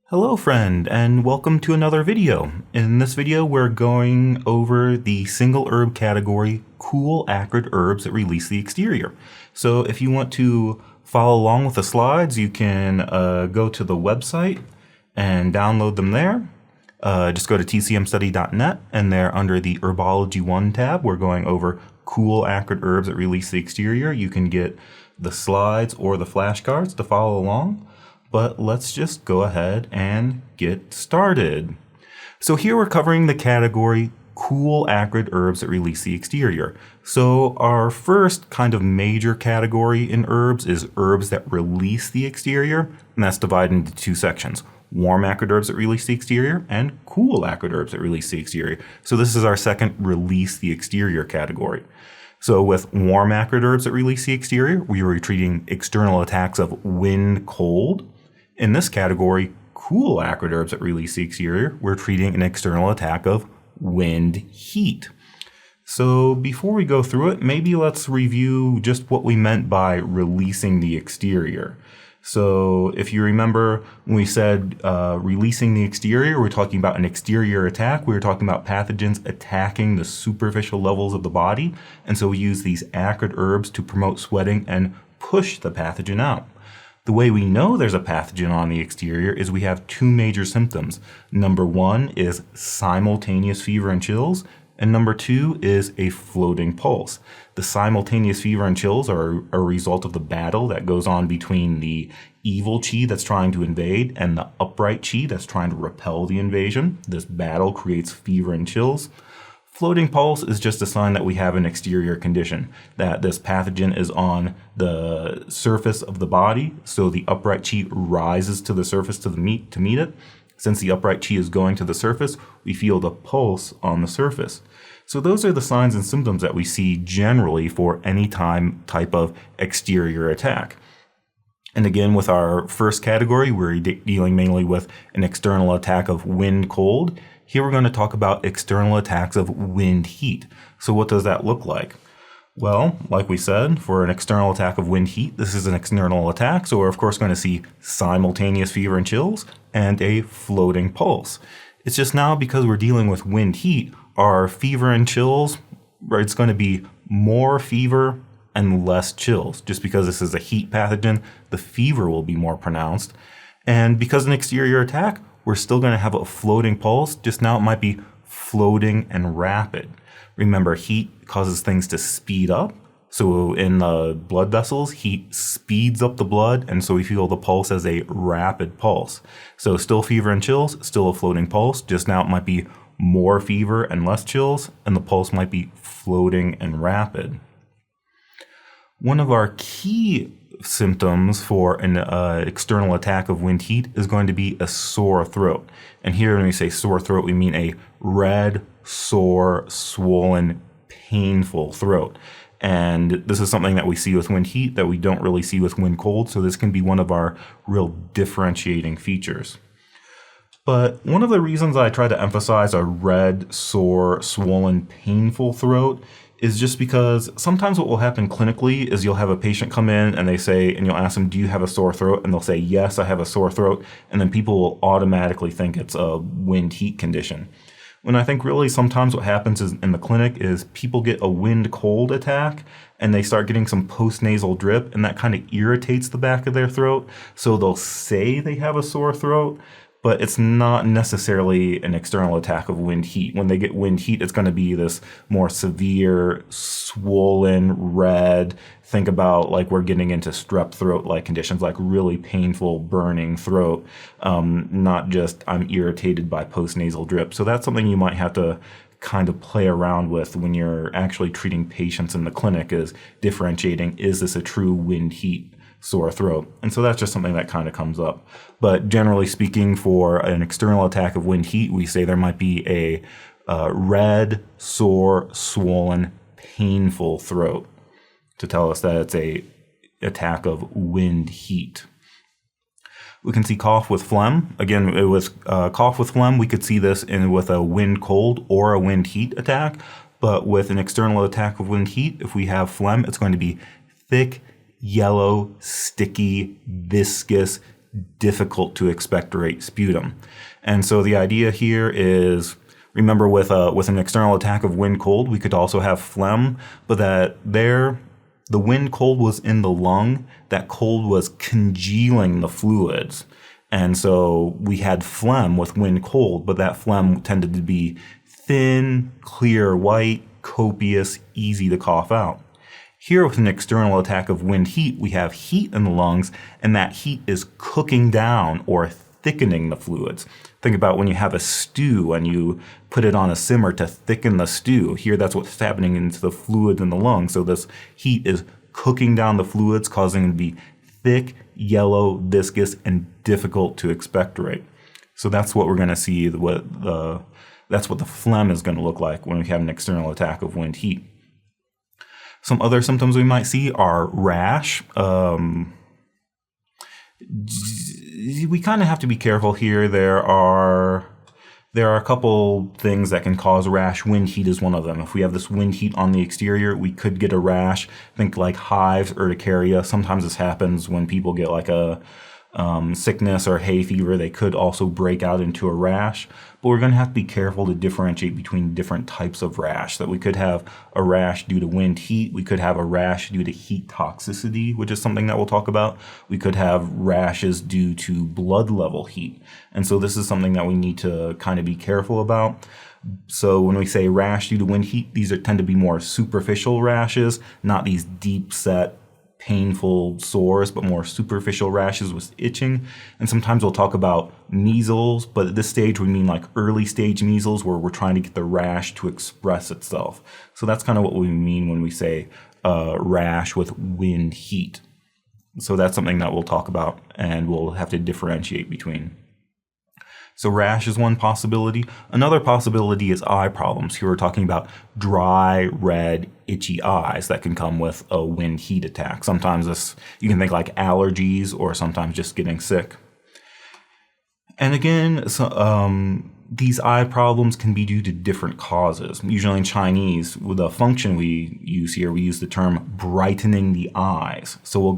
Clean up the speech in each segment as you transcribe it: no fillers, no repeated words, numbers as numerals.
Hello friend, and welcome to another video. In this video we're going over the single herb category, cool acrid herbs that release the exterior. So if you want to follow along with the slides, you can go to the website and download them there. Just go to tcmstudy.net, and there under the Herbology 1 tab, we're going over cool acrid herbs that release the exterior. You can get the slides or the flashcards to follow along. But let's just go ahead and get started. So here we're covering the category cool acrid herbs that release the exterior. So our first kind of major category in herbs is herbs that release the exterior, and that's divided into two sections: warm acrid herbs that release the exterior and cool acrid herbs that release the exterior. So this is our second release the exterior category. So with warm acrid herbs that release the exterior, we are treating external attacks of wind, cold. In this category, cool acrid herbs that release the exterior, we're treating an external attack of wind, heat. So before we go through it, maybe let's review just what we meant by releasing the exterior. So if you remember when we said releasing the exterior, we're talking about an exterior attack. We were talking about pathogens attacking the superficial levels of the body. And so we use these acrid herbs to promote sweating and push the pathogen out. The way we know there's a pathogen on the exterior is we have two major symptoms. Number one is simultaneous fever and chills, and number two is a floating pulse. The simultaneous fever and chills are a result of the battle that goes on between the evil chi that's trying to invade and the upright chi that's trying to repel the invasion. This battle creates fever and chills. Floating pulse is just a sign that we have an exterior condition, that this pathogen is on the surface of the body, so the upright chi rises to the surface to meet it. Since the upright chi is going to the surface, we feel the pulse on the surface. So those are the signs and symptoms that we see generally for any type of exterior attack. And again, with our first category, we're dealing mainly with an external attack of wind, cold. Here we're going to talk about external attacks of wind, heat. So what does that look like? Well, like we said, for an external attack of wind, heat, this is an external attack. So we're of course going to see simultaneous fever and chills and a floating pulse. It's just now because we're dealing with wind, heat, our fever and chills, it's going to be more fever and less chills. Just because this is a heat pathogen, the fever will be more pronounced. And because an exterior attack, we're still going to have a floating pulse, just now it might be floating and rapid. Remember, heat causes things to speed up. So in the blood vessels, heat speeds up the blood, and so we feel the pulse as a rapid pulse. So still fever and chills, still a floating pulse, just now it might be more fever and less chills, and the pulse might be floating and rapid. One of our key symptoms for an external attack of wind, heat is going to be a sore throat. And here when we say sore throat, we mean a red, sore, swollen, painful throat. And this is something that we see with wind, heat that we don't really see with wind, cold. So this can be one of our real differentiating features. But one of the reasons I try to emphasize a red, sore, swollen, painful throat is just because sometimes what will happen clinically is you'll have a patient come in and they say, and you'll ask them, do you have a sore throat? And they'll say, yes, I have a sore throat. And then people will automatically think it's a wind, heat condition. When I think really sometimes what happens is in the clinic is people get a wind, cold attack and they start getting some postnasal drip, and that kind of irritates the back of their throat. So they'll say they have a sore throat, but it's not necessarily an external attack of wind, heat. When they get wind, heat, it's going to be this more severe, swollen, red. Think about like we're getting into strep throat-like conditions, like really painful, burning throat, not just I'm irritated by postnasal drip. So that's something you might have to kind of play around with when you're actually treating patients in the clinic, is differentiating, is this a true wind, heat sore throat? And so that's just something that kind of comes up. But generally speaking, for an external attack of wind, heat, we say there might be a red, sore, swollen, painful throat to tell us that it's a attack of wind, heat. We can see cough with phlegm. Again, with cough with phlegm, we could see this with a wind, cold or a wind, heat attack. But with an external attack of wind, heat, if we have phlegm, it's going to be thick, yellow, sticky, viscous, difficult to expectorate sputum. And so the idea here is, remember with an external attack of wind cold, we could also have phlegm, but the wind cold was in the lung, that cold was congealing the fluids. And so we had phlegm with wind cold, but that phlegm tended to be thin, clear, white, copious, easy to cough out. Here with an external attack of wind heat, we have heat in the lungs, and that heat is cooking down or thickening the fluids. Think about when you have a stew and you put it on a simmer to thicken the stew. Here, that's what's happening into the fluids in the lungs. So this heat is cooking down the fluids, causing them to be thick, yellow, viscous, and difficult to expectorate. So that's what we're going to see. That's what the phlegm is going to look like when we have an external attack of wind heat. Some other symptoms we might see are rash. We kind of have to be careful here. There are a couple things that can cause rash. Wind heat is one of them. If we have this wind heat on the exterior, we could get a rash. Think like hives, urticaria. Sometimes this happens when people get like a sickness or hay fever. They could also break out into a rash. But we're going to have to be careful to differentiate between different types of rash. That we could have a rash due to wind heat. We could have a rash due to heat toxicity, which is something that we'll talk about. We could have rashes due to blood level heat. And so this is something that we need to kind of be careful about. So when we say rash due to wind heat, these tend to be more superficial rashes, not these deep set painful sores, but more superficial rashes with itching. And sometimes we'll talk about measles, but at this stage we mean like early stage measles where we're trying to get the rash to express itself. So that's kind of what we mean when we say rash with wind heat. So that's something that we'll talk about and we'll have to differentiate between. So rash is one possibility. Another possibility is eye problems. Here we're talking about dry, red, itchy eyes that can come with a wind heat attack. Sometimes you can think like allergies or sometimes just getting sick. And again, these eye problems can be due to different causes. Usually in Chinese, with the function we use here, we use the term brightening the eyes. So we're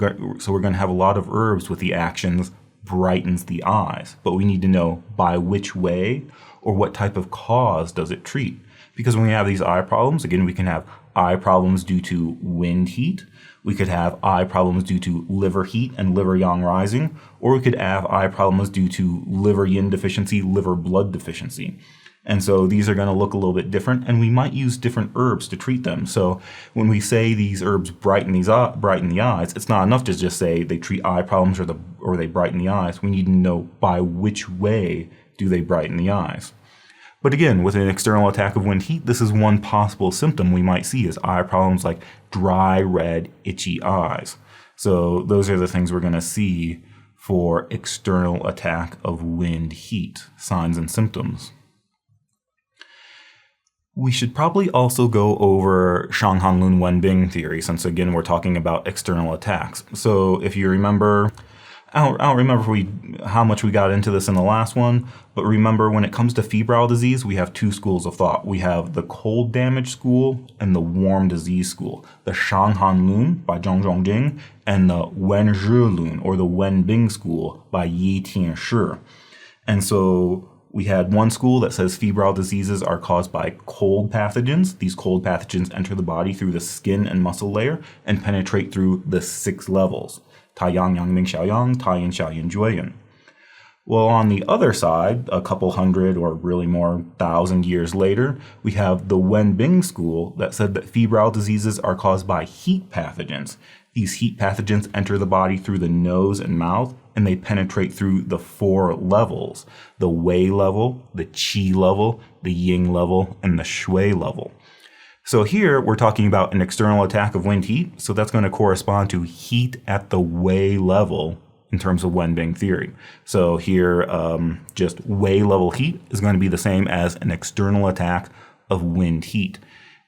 going to have a lot of herbs with the actions brightens the eyes, but we need to know by which way or what type of cause does it treat. Because when we have these eye problems, again, we can have eye problems due to wind heat. We could have eye problems due to liver heat and liver yang rising, or we could have eye problems due to liver yin deficiency, liver blood deficiency. And so these are going to look a little bit different, and we might use different herbs to treat them. So when we say these herbs brighten the eyes, it's not enough to just say they treat eye problems or they brighten the eyes. We need to know by which way do they brighten the eyes. But again, with an external attack of wind heat, this is one possible symptom we might see is eye problems like dry, red, itchy eyes. So those are the things we're going to see for external attack of wind heat, signs and symptoms. We should probably also go over Shanghanlun Wenbing theory, since again we're talking about external attacks. So if you remember, I don't remember how much we got into this in the last one, but remember when it comes to febrile disease, we have two schools of thought. We have the cold damage school and the warm disease school. The Shanghanlun by Zhang Zhongjing and the Wenzhilun or the Wenbing school by Yi Tianshi. And so we had one school that says febrile diseases are caused by cold pathogens. These cold pathogens enter the body through the skin and muscle layer and penetrate through the 6 levels. Taiyang, Yangming, Xiaoyang, Taiyin, Xiaoyin, Jueyin. Well, on the other side, a couple hundred or really more 1,000 years later, we have the Wenbing school that said that febrile diseases are caused by heat pathogens. These heat pathogens enter the body through the nose and mouth, and they penetrate through the 4 levels: the Wei level, the Qi level, the Ying level, and the Shui level. So here we're talking about an external attack of wind heat, so that's going to correspond to heat at the Wei level in terms of Wenbing theory. So here, just Wei level heat is going to be the same as an external attack of wind heat.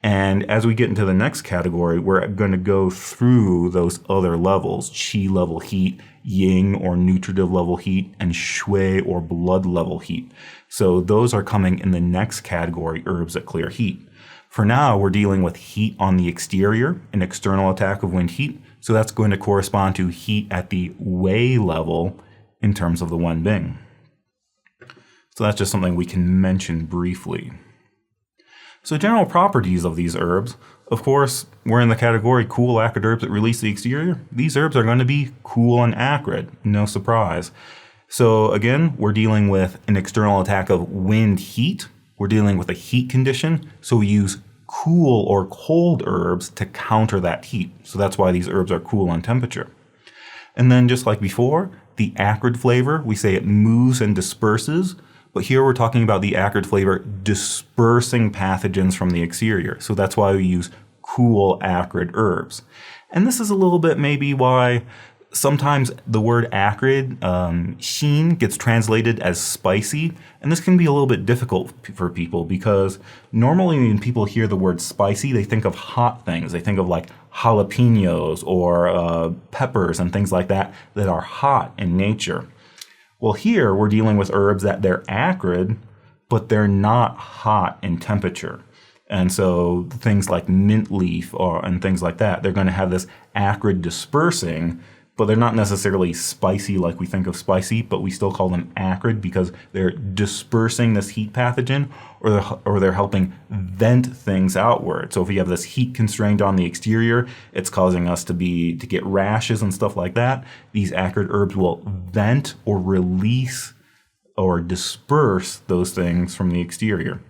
And as we get into the next category, we're going to go through those other levels: Qi level heat, Ying or nutritive level heat, and Shui or blood level heat. So those are coming in the next category, herbs that clear heat. For now, we're dealing with heat on the exterior, an external attack of wind heat. So that's going to correspond to heat at the Wei level in terms of the Wenbing. So that's just something we can mention briefly. So general properties of these herbs, of course, we're in the category cool acrid herbs that release the exterior. These herbs are going to be cool and acrid, no surprise. So again, we're dealing with an external attack of wind heat. We're dealing with a heat condition, so we use cool or cold herbs to counter that heat. So that's why these herbs are cool in temperature. And then just like before, the acrid flavor, we say it moves and disperses. But here we're talking about the acrid flavor dispersing pathogens from the exterior. So that's why we use cool acrid herbs. And this is a little bit maybe why sometimes the word acrid, sheen, gets translated as spicy. And this can be a little bit difficult for people because normally when people hear the word spicy, they think of hot things. They think of like jalapenos or peppers and things like that that are hot in nature. Well, here we're dealing with herbs that they're acrid, but they're not hot in temperature. And so things like mint leaf and things like that, they're going to have this acrid dispersing, but they're not necessarily spicy like we think of spicy, but we still call them acrid because they're dispersing this heat pathogen or they're helping vent things outward. So if you have this heat constrained on the exterior, it's causing us to get rashes and stuff like that. These acrid herbs will vent or release or disperse those things from the exterior.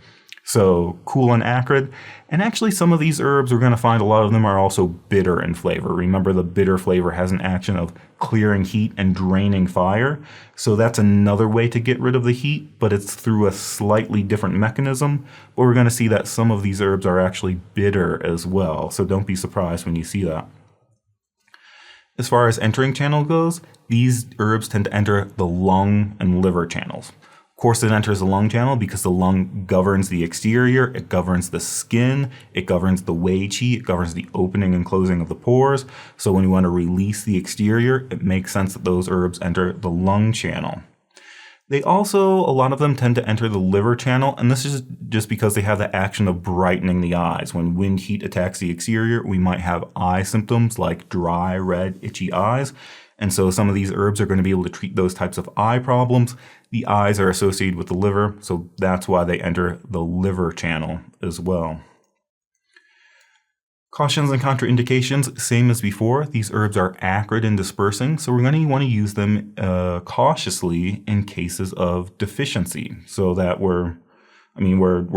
So cool and acrid. And actually some of these herbs, we're going to find a lot of them are also bitter in flavor. Remember, the bitter flavor has an action of clearing heat and draining fire. So that's another way to get rid of the heat, but it's through a slightly different mechanism. But we're going to see that some of these herbs are actually bitter as well. So don't be surprised when you see that. As far as entering channel goes, these herbs tend to enter the lung and liver channels. Of course, it enters the lung channel because the lung governs the exterior, it governs the skin, it governs the wei qi, it governs the opening and closing of the pores. So when you want to release the exterior, it makes sense that those herbs enter the lung channel. They also, a lot of them tend to enter the liver channel, and this is just because they have the action of brightening the eyes. When wind heat attacks the exterior, we might have eye symptoms like dry, red, itchy eyes. And so some of these herbs are going to be able to treat those types of eye problems. The eyes are associated with the liver, so that's why they enter the liver channel as well. Cautions and contraindications, same as before. These herbs are acrid and dispersing, so we're going to want to use them cautiously in cases of deficiency. So that we're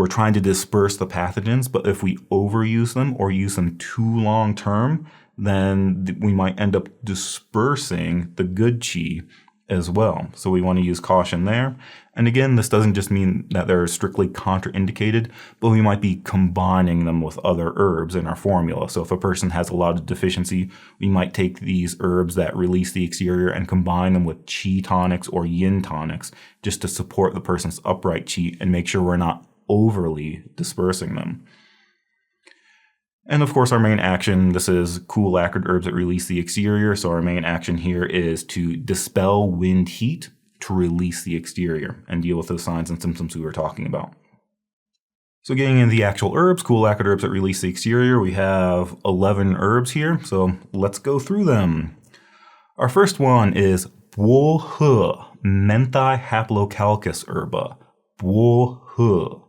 trying to disperse the pathogens, but if we overuse them or use them too long term, then we might end up dispersing the good qi as well. So we want to use caution there. And again, this doesn't just mean that they're strictly contraindicated, but we might be combining them with other herbs in our formula. So if a person has a lot of deficiency, we might take these herbs that release the exterior and combine them with qi tonics or yin tonics just to support the person's upright qi and make sure we're not overly dispersing them. And of course, our main action, this is cool acrid herbs that release the exterior. So our main action here is to dispel wind heat to release the exterior and deal with those signs and symptoms we were talking about. So getting into the actual herbs, cool acrid herbs that release the exterior, we have 11 herbs here. So let's go through them. Our first one is Juhua, Mentha haplocalicus herba. Juhua.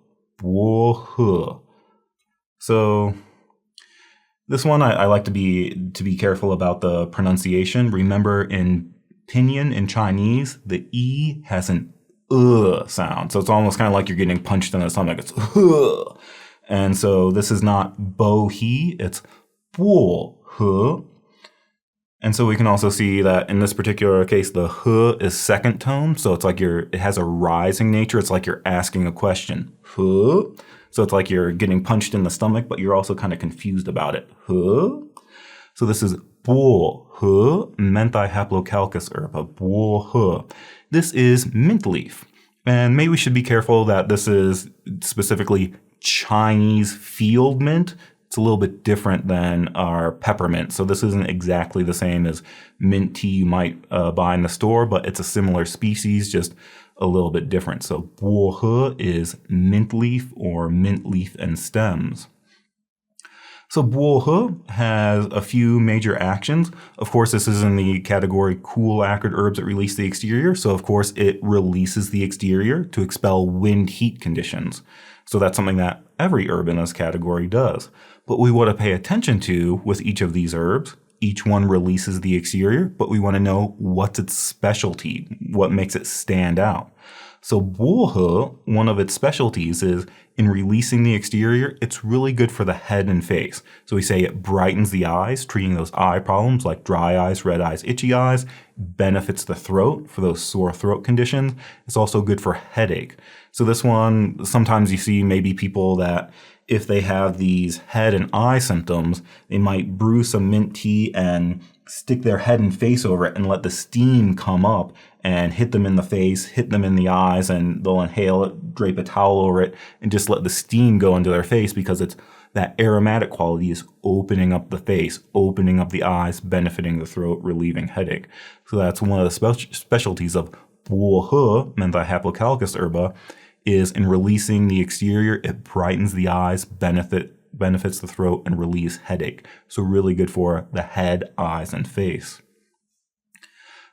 So this one, I like to be careful about the pronunciation. Remember, in pinyin in Chinese, the E has an sound. So it's almost kind of like you're getting punched in the stomach. It's And so this is not bo he, it's bo he. And so we can also see that in this particular case, the he is second tone. So it's like it has a rising nature. It's like you're asking a question. He. So it's like you're getting punched in the stomach, but you're also kind of confused about it. Huh? So this is bo he, Mentha haplocalicus herba, bo he. This is mint leaf. And maybe we should be careful that this is specifically Chinese field mint. It's a little bit different than our peppermint. So this isn't exactly the same as mint tea you might buy in the store, but it's a similar species, just a little bit different. So bo he is mint leaf or mint leaf and stems. So Juhua has a few major actions. Of course, this is in the category cool acrid herbs that release the exterior. So of course, it releases the exterior to expel wind heat conditions. So that's something that every herb in this category does. But we want to pay attention to with each of these herbs. Each one releases the exterior, but we want to know what's its specialty, what makes it stand out. So Juhua, one of its specialties is in releasing the exterior, it's really good for the head and face. So we say it brightens the eyes, treating those eye problems like dry eyes, red eyes, itchy eyes, benefits the throat for those sore throat conditions. It's also good for headache. So this one, sometimes you see maybe people that if they have these head and eye symptoms, they might brew some mint tea and stick their head and face over it and let the steam come up and hit them in the face, hit them in the eyes, and they'll inhale it, drape a towel over it, and just let the steam go into their face because it's that aromatic quality is opening up the face, opening up the eyes, benefiting the throat, relieving headache. So that's one of the specialties of Juhua, Mentha haplocalicus herba, is in releasing the exterior, it brightens the eyes, benefits the throat, and relieves headache. So really good for the head, eyes, and face.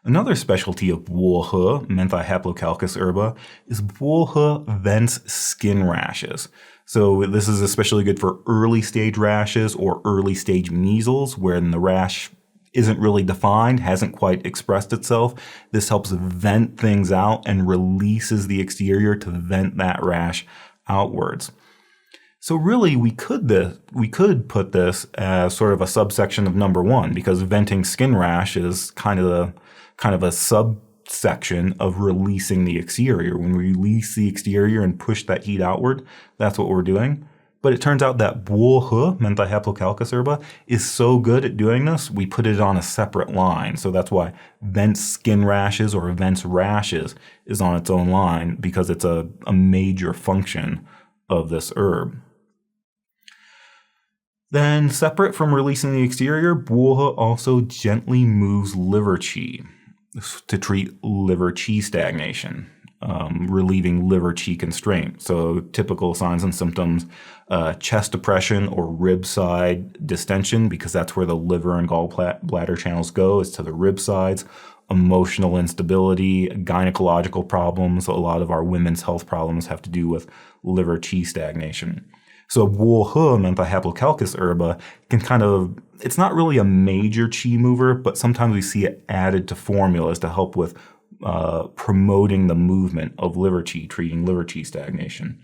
Another specialty of Juhua, Mentha haplocalicus herba, is Juhua vents skin rashes. So this is especially good for early stage rashes or early stage measles, when the rash isn't really defined, hasn't quite expressed itself. This helps vent things out and releases the exterior to vent that rash outwards. So really, we could put this as sort of a subsection of number one, because venting skin rash is kind of a subsection of releasing the exterior. When we release the exterior and push that heat outward, that's what we're doing. But it turns out that Juhua, Mentha haplocalicus herba, is so good at doing this, we put it on a separate line. So that's why vents skin rashes or vents rashes is on its own line, because it's a major function of this herb. Then, separate from releasing the exterior, Juhua also gently moves liver qi to treat liver qi stagnation, relieving liver qi constraint. So typical signs and symptoms, chest depression or rib side distension, because that's where the liver and gallbladder channels go, is to the rib sides. Emotional instability, gynecological problems. A lot of our women's health problems have to do with liver qi stagnation. So Juhua, Mentha haplocalicus herba, it's not really a major qi mover, but sometimes we see it added to formulas to help with promoting the movement of liver qi, treating liver qi stagnation.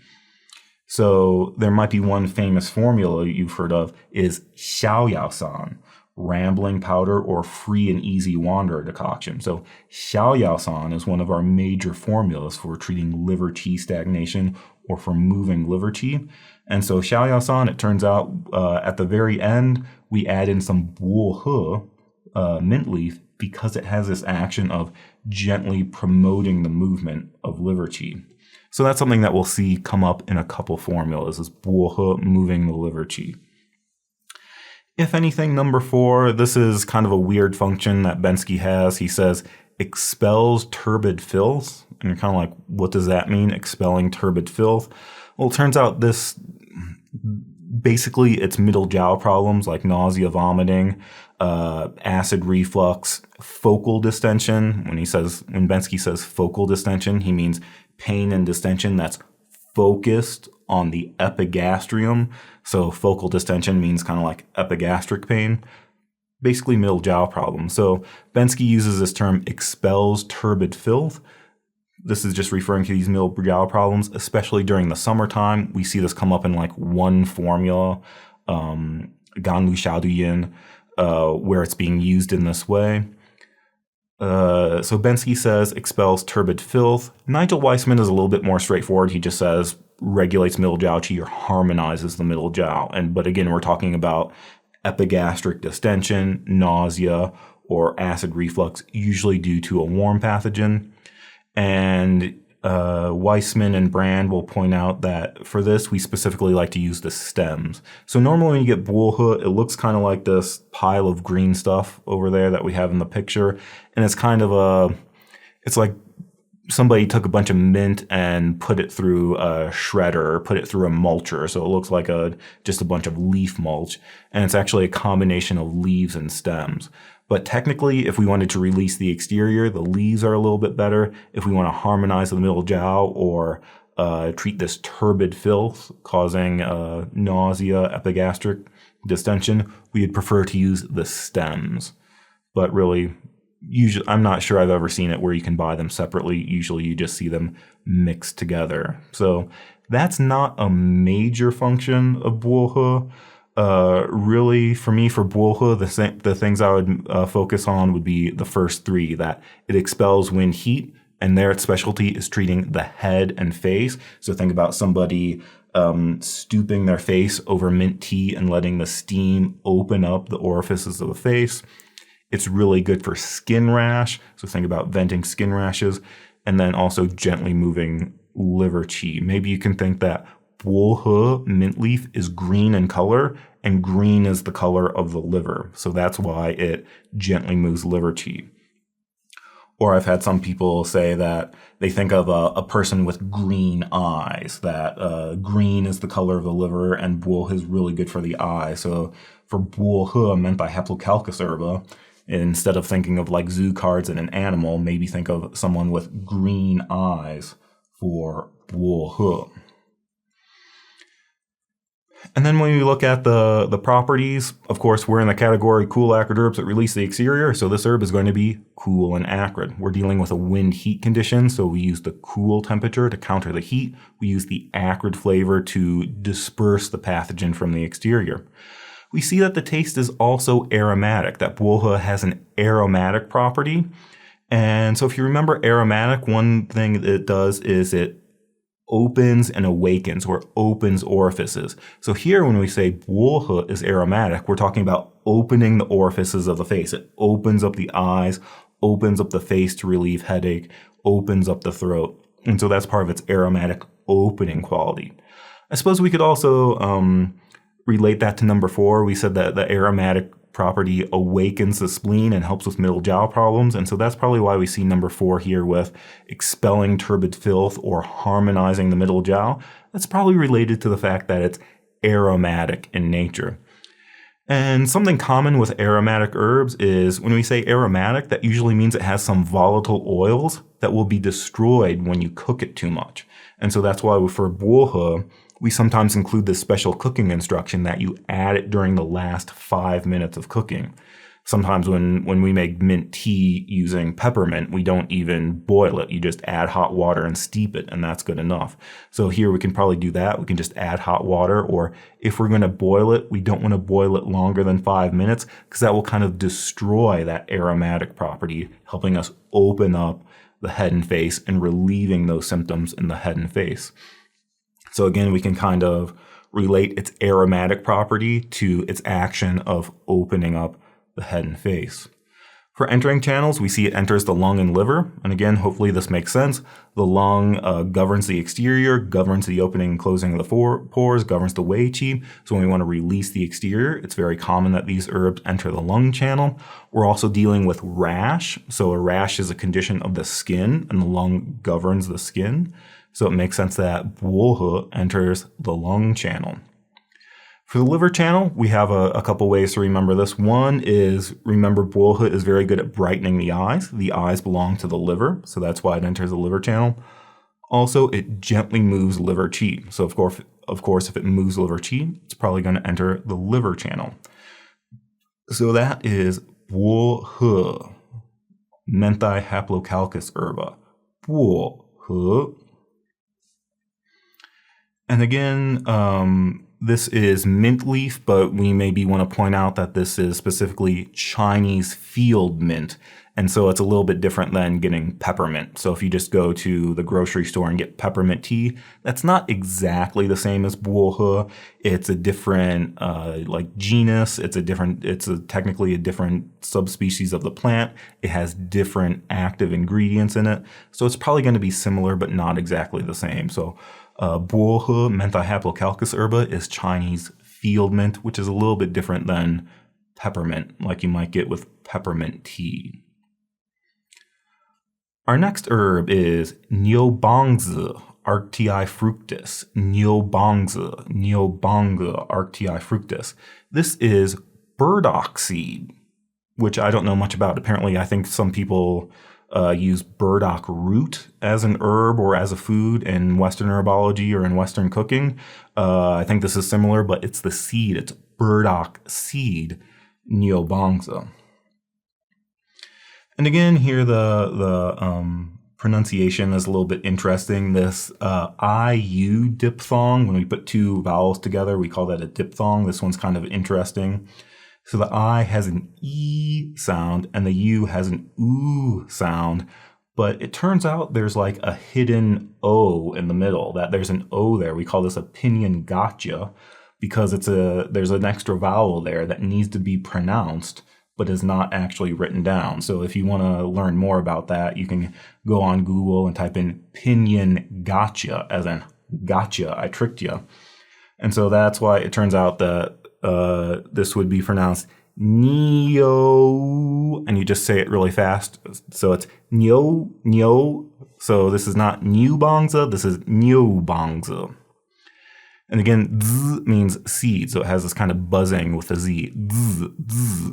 So there might be one famous formula you've heard of is Xiaoyaosan, rambling powder or free and easy wanderer decoction. So Xiaoyaosan is one of our major formulas for treating liver qi stagnation or for moving liver qi. And so Xiaoyaosan, it turns out at the very end, we add in some Juhua mint leaf because it has this action of gently promoting the movement of liver qi. So that's something that we'll see come up in a couple formulas, is Juhua moving the liver qi. If anything, number 4, this is kind of a weird function that Bensky has. He says, expels turbid filth. And you're kind of like, what does that mean, expelling turbid filth? Well, it turns out this, basically it's middle jiao problems like nausea, vomiting, acid reflux, focal distension. When Bensky says focal distension, he means pain and distension that's focused on the epigastrium. So focal distension means kind of like epigastric pain, basically middle jiao problems. So Bensky uses this term expels turbid filth. This is just referring to these middle jiao problems, especially during the summertime. We see this come up in like one formula, Ganlu Xiaoduyin, where it's being used in this way. So Bensky says expels turbid filth. Nigel Weissman is a little bit more straightforward. He just says regulates middle jiao qi or harmonizes the middle jiao. But again, we're talking about epigastric distension, nausea, or acid reflux, usually due to a warm pathogen. And Weissman and Brand will point out that for this, we specifically like to use the stems. So normally when you get Juhua, it looks kind of like this pile of green stuff over there that we have in the picture. And it's kind of it's like somebody took a bunch of mint and put it through a shredder, or put it through a mulcher, so it looks like just a bunch of leaf mulch, and it's actually a combination of leaves and stems. But technically, if we wanted to release the exterior, the leaves are a little bit better. If we want to harmonize the middle jowl or treat this turbid filth causing nausea, epigastric distension, we'd prefer to use the stems. But really, usually, I'm not sure I've ever seen it where you can buy them separately. Usually you just see them mixed together. So that's not a major function of Juhua. Really, for me, for Juhua, the things I would focus on would be the first three, that it expels wind heat, and there its specialty is treating the head and face. So think about somebody stooping their face over mint tea and letting the steam open up the orifices of the face. It's really good for skin rash, so think about venting skin rashes, and then also gently moving liver qi. Maybe you can think that Juhua mint leaf is green in color, and green is the color of the liver, so that's why it gently moves liver qi. Or I've had some people say that they think of a person with green eyes, that green is the color of the liver, and Juhua is really good for the eye. So for Juhua, Mentha haplocalicus herba, instead of thinking of like zoo cards in an animal, maybe think of someone with green eyes for Juhua. And then when we look at the properties, of course, we're in the category cool acrid herbs that release the exterior. So this herb is going to be cool and acrid. We're dealing with a wind heat condition. So we use the cool temperature to counter the heat. We use the acrid flavor to disperse the pathogen from the exterior. We see that the taste is also aromatic, that Juhua has an aromatic property. And so if you remember aromatic, one thing that it does is it opens and awakens, or opens orifices. So here when we say Juhua is aromatic, we're talking about opening the orifices of the face. It opens up the eyes, opens up the face to relieve headache, opens up the throat. And so that's part of its aromatic opening quality. I suppose we could also relate that to number 4. We said that the aromatic property awakens the spleen and helps with middle jowl problems. And so that's probably why we see number 4 here with expelling turbid filth or harmonizing the middle jowl. That's probably related to the fact that it's aromatic in nature. And something common with aromatic herbs is when we say aromatic, that usually means it has some volatile oils that will be destroyed when you cook it too much. And so that's why for Juhua, we sometimes include this special cooking instruction that you add it during the last 5 minutes of cooking. Sometimes when we make mint tea using peppermint, we don't even boil it. You just add hot water and steep it, and that's good enough. So here we can probably do that. We can just add hot water, or if we're going to boil it, we don't want to boil it longer than 5 minutes because that will kind of destroy that aromatic property, helping us open up the head and face and relieving those symptoms in the head and face. So again, we can kind of relate its aromatic property to its action of opening up the head and face. For entering channels, we see it enters the lung and liver. And again, hopefully this makes sense. The lung governs the exterior, governs the opening and closing of the pores, governs the wei qi. So when we want to release the exterior, it's very common that these herbs enter the lung channel. We're also dealing with rash. So a rash is a condition of the skin, and the lung governs the skin. So it makes sense that Juhua enters the lung channel. For the liver channel, we have a couple ways to remember this. One is, remember, Juhua is very good at brightening the eyes. The eyes belong to the liver, so that's why it enters the liver channel. Also, it gently moves liver qi. So of course, if it moves liver qi, it's probably going to enter the liver channel. So that is Juhua, Mentha haplocalicus herba. Juhua. And again, this is mint leaf, but we maybe want to point out that this is specifically Chinese field mint. And so it's a little bit different than getting peppermint. So if you just go to the grocery store and get peppermint tea, that's not exactly the same as Juhua. It's a different genus. It's technically a different subspecies of the plant. It has different active ingredients in it. So it's probably going to be similar, but not exactly the same. So Juhua, Mentha haplocalicus herba, is Chinese field mint, which is a little bit different than peppermint, like you might get with peppermint tea. Our next herb is Nyobanza arctii fructus. Nyobanza arctii fructus. This is burdock seed, which I don't know much about. Apparently, I think some people use burdock root as an herb or as a food in Western herbology or in Western cooking. I think this is similar, but it's the seed. It's burdock seed, Nyobanza. And again, here the pronunciation is a little bit interesting. This IU diphthong, when we put two vowels together, we call that a diphthong. This one's kind of interesting. So the I has an E sound and the U has an OO sound, but it turns out there's like a hidden O in the middle, that there's an O there. We call this a pinion gotcha because there's an extra vowel there that needs to be pronounced but is not actually written down. So if you want to learn more about that, you can go on Google and type in pinion gotcha, as in gotcha, I tricked you. And so that's why it turns out that this would be pronounced Nyo, and you just say it really fast. So it's Nyo. So this is not Nyobanza, this is Nyobanza. And again, Z means seed, so it has this kind of buzzing with a Z. Z, Z.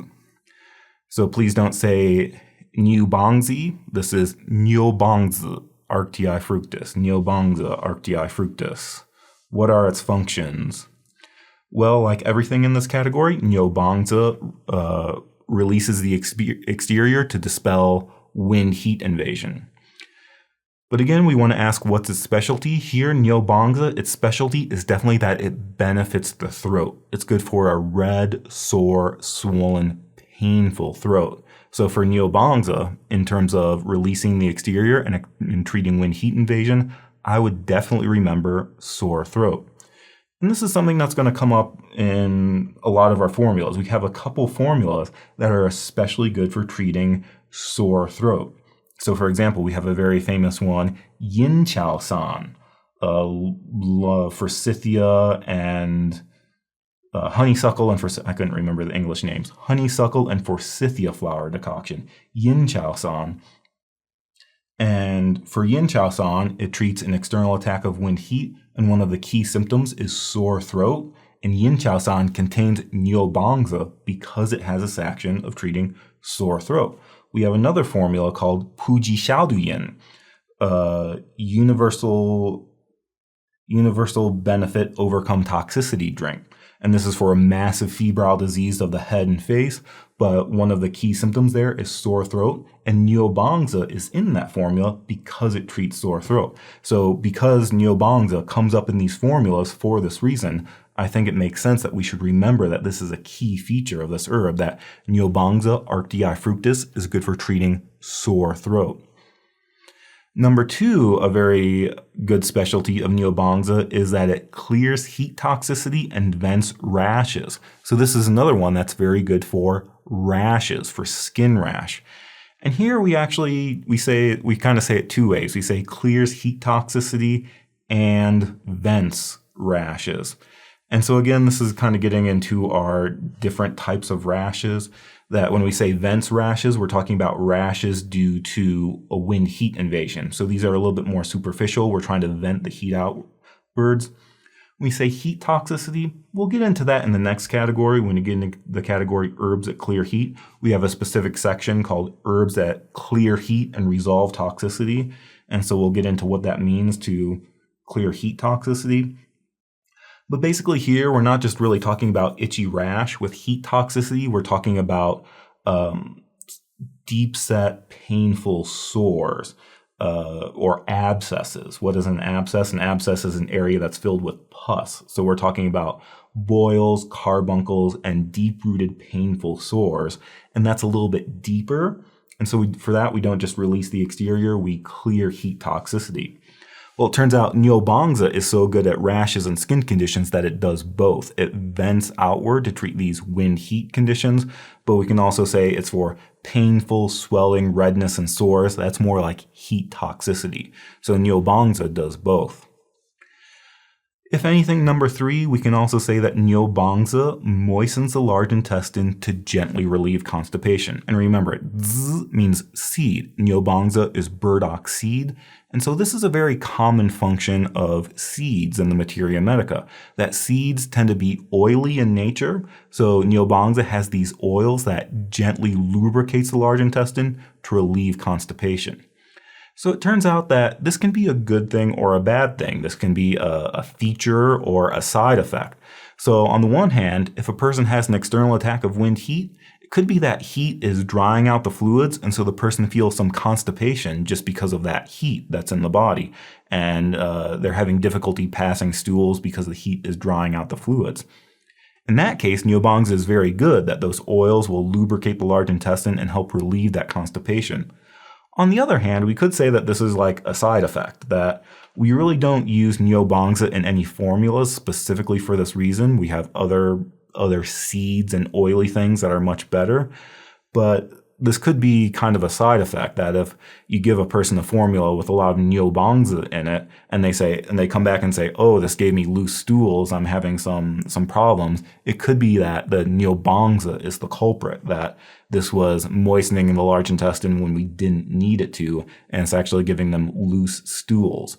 So please don't say Nyobanzi. This is Nyobanza arctii fructus. Nyobanza arctii fructus. What are its functions? Well, like everything in this category, Nyobanza releases the exterior to dispel wind heat invasion. But again, we want to ask what's its specialty. Here, Nyobanza, its specialty is definitely that it benefits the throat. It's good for a red, sore, swollen, painful throat. So for Nyobanza, in terms of releasing the exterior and treating wind heat invasion, I would definitely remember sore throat. And this is something that's going to come up in a lot of our formulas. We have a couple formulas that are especially good for treating sore throat. So for example, we have a very famous one, Yin Chao San, forsythia and honeysuckle and I couldn't remember the English names. Honeysuckle and forsythia flower decoction, Yin Chao San. And for Yin Chao San, it treats an external attack of wind heat, and one of the key symptoms is sore throat. And Yin Chao San contains Nyobanza because it has this action of treating sore throat. We have another formula called Puji Xiaodu Yin, universal benefit overcome toxicity drink. And this is for a massive febrile disease of the head and face. But one of the key symptoms there is sore throat. And Nyobanza is in that formula because it treats sore throat. So because Nyobanza comes up in these formulas for this reason, I think it makes sense that we should remember that this is a key feature of this herb, that Nyobanza arctii fructus is good for treating sore throat. Number two, a very good specialty of Nyobanza is that it clears heat toxicity and vents rashes. So this is another one that's very good for rashes, for skin rash. And here we kind of say it two ways. We say clears heat toxicity and vents rashes. And so again, this is kind of getting into our different types of rashes, that when we say vents rashes, we're talking about rashes due to a wind heat invasion. So these are a little bit more superficial. We're trying to vent the heat outwards. When we say heat toxicity, we'll get into that in the next category. When you get into the category herbs that clear heat, we have a specific section called herbs that clear heat and resolve toxicity. And so we'll get into what that means to clear heat toxicity. But basically here, we're not just really talking about itchy rash with heat toxicity. We're talking about deep-set, painful sores or abscesses. What is an abscess? An abscess is an area that's filled with pus. So we're talking about boils, carbuncles, and deep-rooted painful sores. And that's a little bit deeper. And so for that, we don't just release the exterior, we clear heat toxicity. Well, it turns out Nyobanza is so good at rashes and skin conditions that it does both. It vents outward to treat these wind heat conditions, but we can also say it's for painful, swelling, redness, and sores. That's more like heat toxicity. So Nyobanza does both. If anything, number 3, we can also say that Nyobanza moistens the large intestine to gently relieve constipation. And remember, Z means seed. Nyobanza is burdock seed. And so this is a very common function of seeds in the materia medica, that seeds tend to be oily in nature. So Nyobanza has these oils that gently lubricates the large intestine to relieve constipation. So it turns out that this can be a good thing or a bad thing. This can be a feature or a side effect. So on the one hand, if a person has an external attack of wind heat, it could be that heat is drying out the fluids, and so the person feels some constipation just because of that heat that's in the body. And they're having difficulty passing stools because the heat is drying out the fluids. In that case, Nyobanza is very good, that those oils will lubricate the large intestine and help relieve that constipation. On the other hand, we could say that this is like a side effect, that we really don't use Nyobanza in any formulas specifically for this reason. We have other seeds and oily things that are much better, but this could be kind of a side effect, that if you give a person a formula with a lot of Nyobanza in it, and they come back and say, oh, this gave me loose stools, I'm having some problems, it could be that the Nyobanza is the culprit, that this was moistening in the large intestine when we didn't need it to, and it's actually giving them loose stools.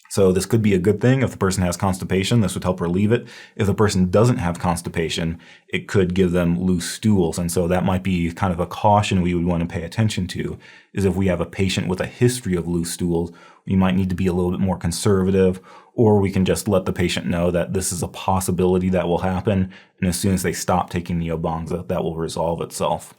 So this could be a good thing. If the person has constipation, this would help relieve it. If the person doesn't have constipation, it could give them loose stools. And so that might be kind of a caution we would want to pay attention to, is if we have a patient with a history of loose stools, we might need to be a little bit more conservative, or we can just let the patient know that this is a possibility that will happen. And as soon as they stop taking Nyobanza, that will resolve itself.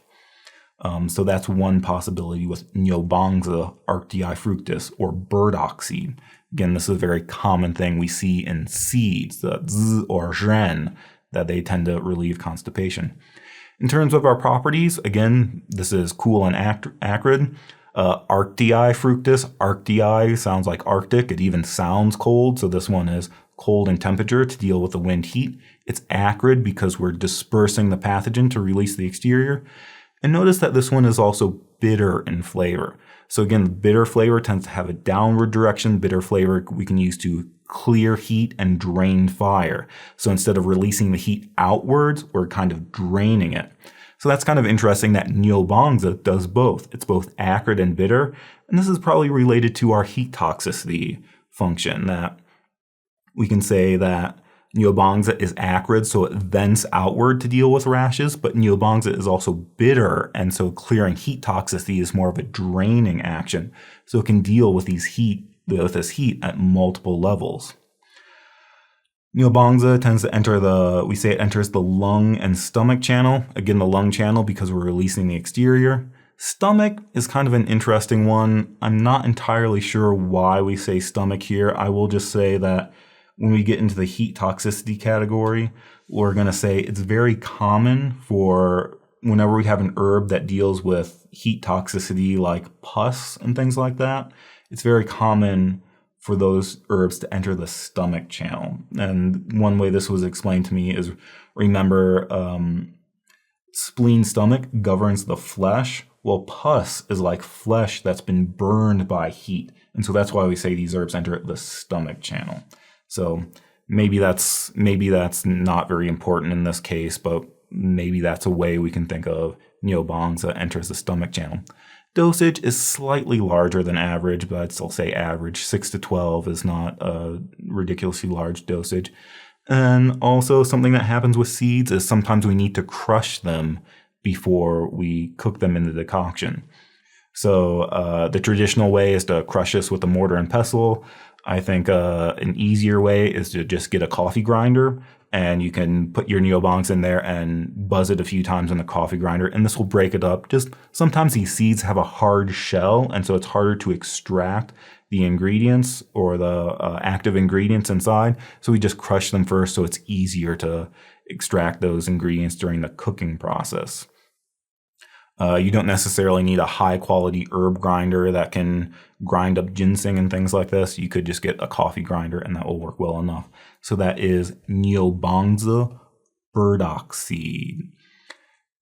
So that's one possibility with Nyobanza arctii fructus, or burdock seed. Again, this is a very common thing we see in seeds, the Z or Zhen, that they tend to relieve constipation. In terms of our properties, again, this is cool and acrid. Arctii fructus, arctii sounds like Arctic. It even sounds cold, so this one is cold in temperature to deal with the wind heat. It's acrid because we're dispersing the pathogen to release the exterior. And notice that this one is also bitter in flavor. So again, the bitter flavor tends to have a downward direction. Bitter flavor we can use to clear heat and drain fire. So instead of releasing the heat outwards, we're kind of draining it. So that's kind of interesting that Nyobanza does both. It's both acrid and bitter. And this is probably related to our heat toxicity function, that we can say that Nyobanza is acrid, so it vents outward to deal with rashes, but Nyobanza is also bitter, and so clearing heat toxicity is more of a draining action. So it can deal with this heat at multiple levels. Nyobanza tends to enter it enters the lung and stomach channel. Again, the lung channel because we're releasing the exterior. Stomach is kind of an interesting one. I'm not entirely sure why we say stomach here. I will just say that when we get into the heat toxicity category, we're going to say it's very common for whenever we have an herb that deals with heat toxicity like pus and things like that, it's very common for those herbs to enter the stomach channel. And one way this was explained to me is, remember, spleen stomach governs the flesh. Well, pus is like flesh that's been burned by heat. And so that's why we say these herbs enter the stomach channel. So maybe that's not very important in this case, but maybe that's a way we can think of Nyobanza enters the stomach channel. Dosage is slightly larger than average, but I'd still say average. 6 to 12 is not a ridiculously large dosage. And also something that happens with seeds is sometimes we need to crush them before we cook them in the decoction. So the traditional way is to crush this with a mortar and pestle. I think an easier way is to just get a coffee grinder, and you can put your Nyobanza in there and buzz it a few times in the coffee grinder, and this will break it up. Just sometimes these seeds have a hard shell, and so it's harder to extract the ingredients or the active ingredients inside. So we just crush them first, so it's easier to extract those ingredients during the cooking process. You don't necessarily need a high quality herb grinder that can grind up ginseng and things like this. You could just get a coffee grinder and that will work well enough. So that is Nyobanza burdock seed.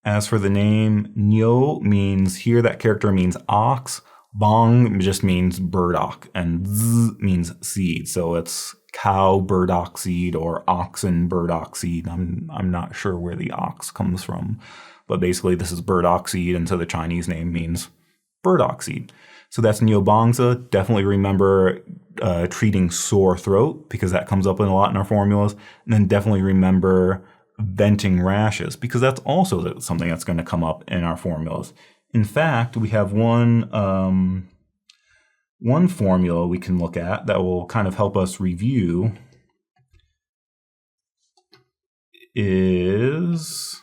As for the name, Nyo means, here that character means ox, Bang just means burdock, and Z means seed. So it's cow burdock seed or oxen burdock seed. I'm not sure where the ox comes from, but basically this is burdock seed, and so the Chinese name means burdock seed. So that's Nyobanza. Definitely remember treating sore throat, because that comes up a lot in our formulas. And then definitely remember venting rashes, because that's also something that's going to come up in our formulas. In fact, we have one formula we can look at that will kind of help us review is,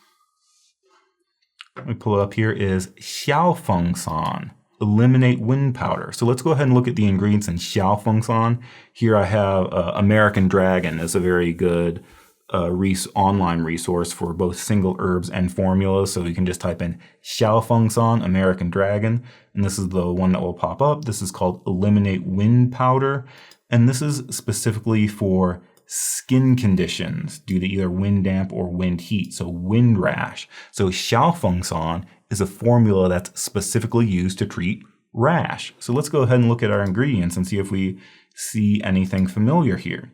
let me pull it up here, is Xiaofengsan. Eliminate wind powder. So let's go ahead and look at the ingredients in Xiaofengsan. Here I have American Dragon as a very good online resource for both single herbs and formulas. So you can just type in Xiaofengsan American Dragon, and this is the one that will pop up. This is called Eliminate Wind Powder, and this is specifically for skin conditions due to either wind damp or wind heat, so wind rash. So Xiaofengsan is a formula that's specifically used to treat rash. So let's go ahead and look at our ingredients and see if we see anything familiar here.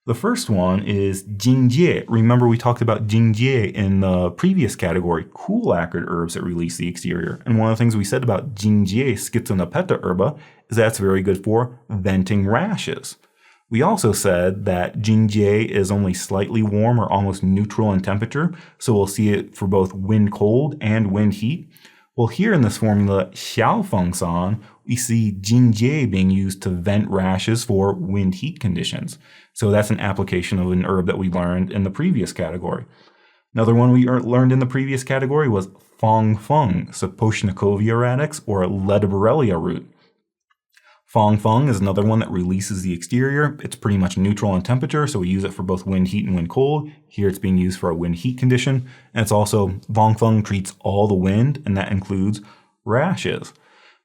The first one is Jingjie. Remember we talked about Jingjie in the previous category, cool acrid herbs that release the exterior. And one of the things we said about Jingjie schizonapeta herba is that's very good for venting rashes. We also said that Jingjie is only slightly warm or almost neutral in temperature, so we'll see it for both wind cold and wind heat. Well, here in this formula, Xiaofengsan, we see Jingjie being used to vent rashes for wind heat conditions. So that's an application of an herb that we learned in the previous category. Another one we learned in the previous category was Fong Feng, Sapochnikovia radix, or Ledberelia root. Fong Feng is another one that releases the exterior. It's pretty much neutral in temperature, so we use it for both wind heat and wind cold. Here it's being used for a wind heat condition. And it's also, Fong Feng treats all the wind, and that includes rashes.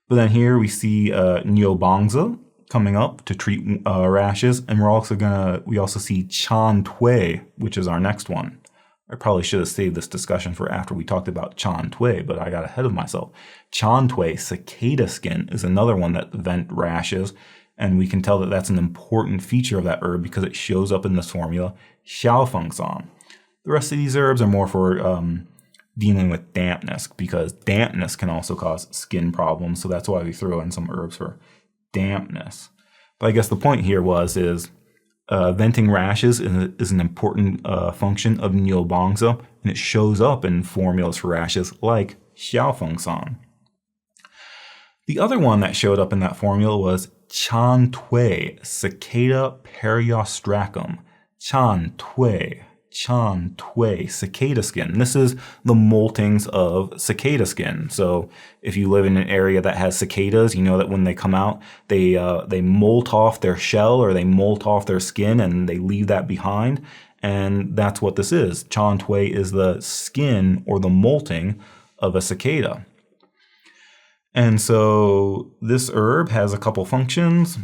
But then here we see Nyobanza coming up to treat rashes, and we also see Chantwe, which is our next one. I probably should have saved this discussion for after we talked about Chantwe, but I got ahead of myself. Chantwe cicada skin is another one that vent rashes, and we can tell that that's an important feature of that herb because it shows up in this formula, Xiaofengsan. The rest of these herbs are more for dealing with dampness, because dampness can also cause skin problems, so that's why we throw in some herbs for dampness. But I guess the point here is venting rashes is an important function of Nyobanza, and it shows up in formulas for rashes like Xiaofengsan. The other one that showed up in that formula was Chantwe Cicada periostracum. Chantwe cicada skin. This is the moltings of cicada skin. So if you live in an area that has cicadas, you know that when they come out, they molt off their shell or they molt off their skin and they leave that behind. And that's what this is. Chantwe is the skin or the molting of a cicada. And so this herb has a couple functions.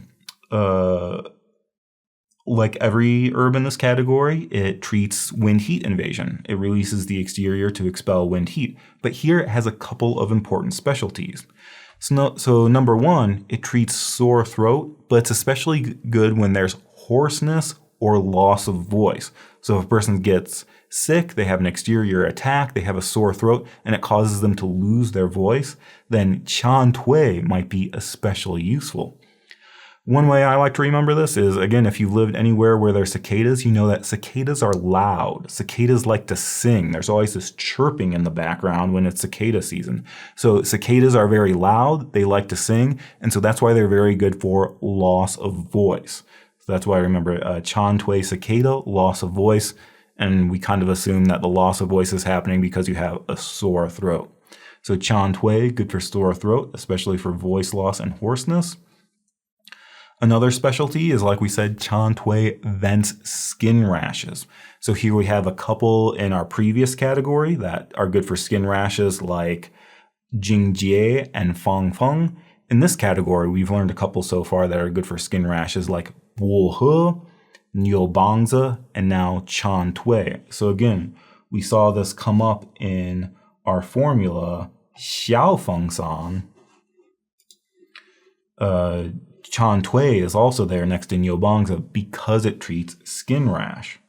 Like every herb in this category, it treats wind heat invasion. It releases the exterior to expel wind heat. But here it has a couple of important specialties. So number one, it treats sore throat, but it's especially good when there's hoarseness or loss of voice. So if a person gets sick, they have an exterior attack, they have a sore throat, and it causes them to lose their voice, then Chantwe might be especially useful. One way I like to remember this is, again, if you've lived anywhere where there's cicadas, you know that cicadas are loud. Cicadas like to sing. There's always this chirping in the background when it's cicada season. So cicadas are very loud. They like to sing. And so that's why they're very good for loss of voice. So that's why I remember Chantwe cicada, loss of voice. And we kind of assume that the loss of voice is happening because you have a sore throat. So Chantwe, good for sore throat, especially for voice loss and hoarseness. Another specialty is, like we said, Chantwe vents skin rashes. So here we have a couple in our previous category that are good for skin rashes, like Jingjie and Fong Feng. In this category, we've learned a couple so far that are good for skin rashes, like Juhua, Nyobanza, and now Chantwe. So again, we saw this come up in our formula, Xiaofengsan, Chantwe is also there next to Nyobanza because it treats skin rash.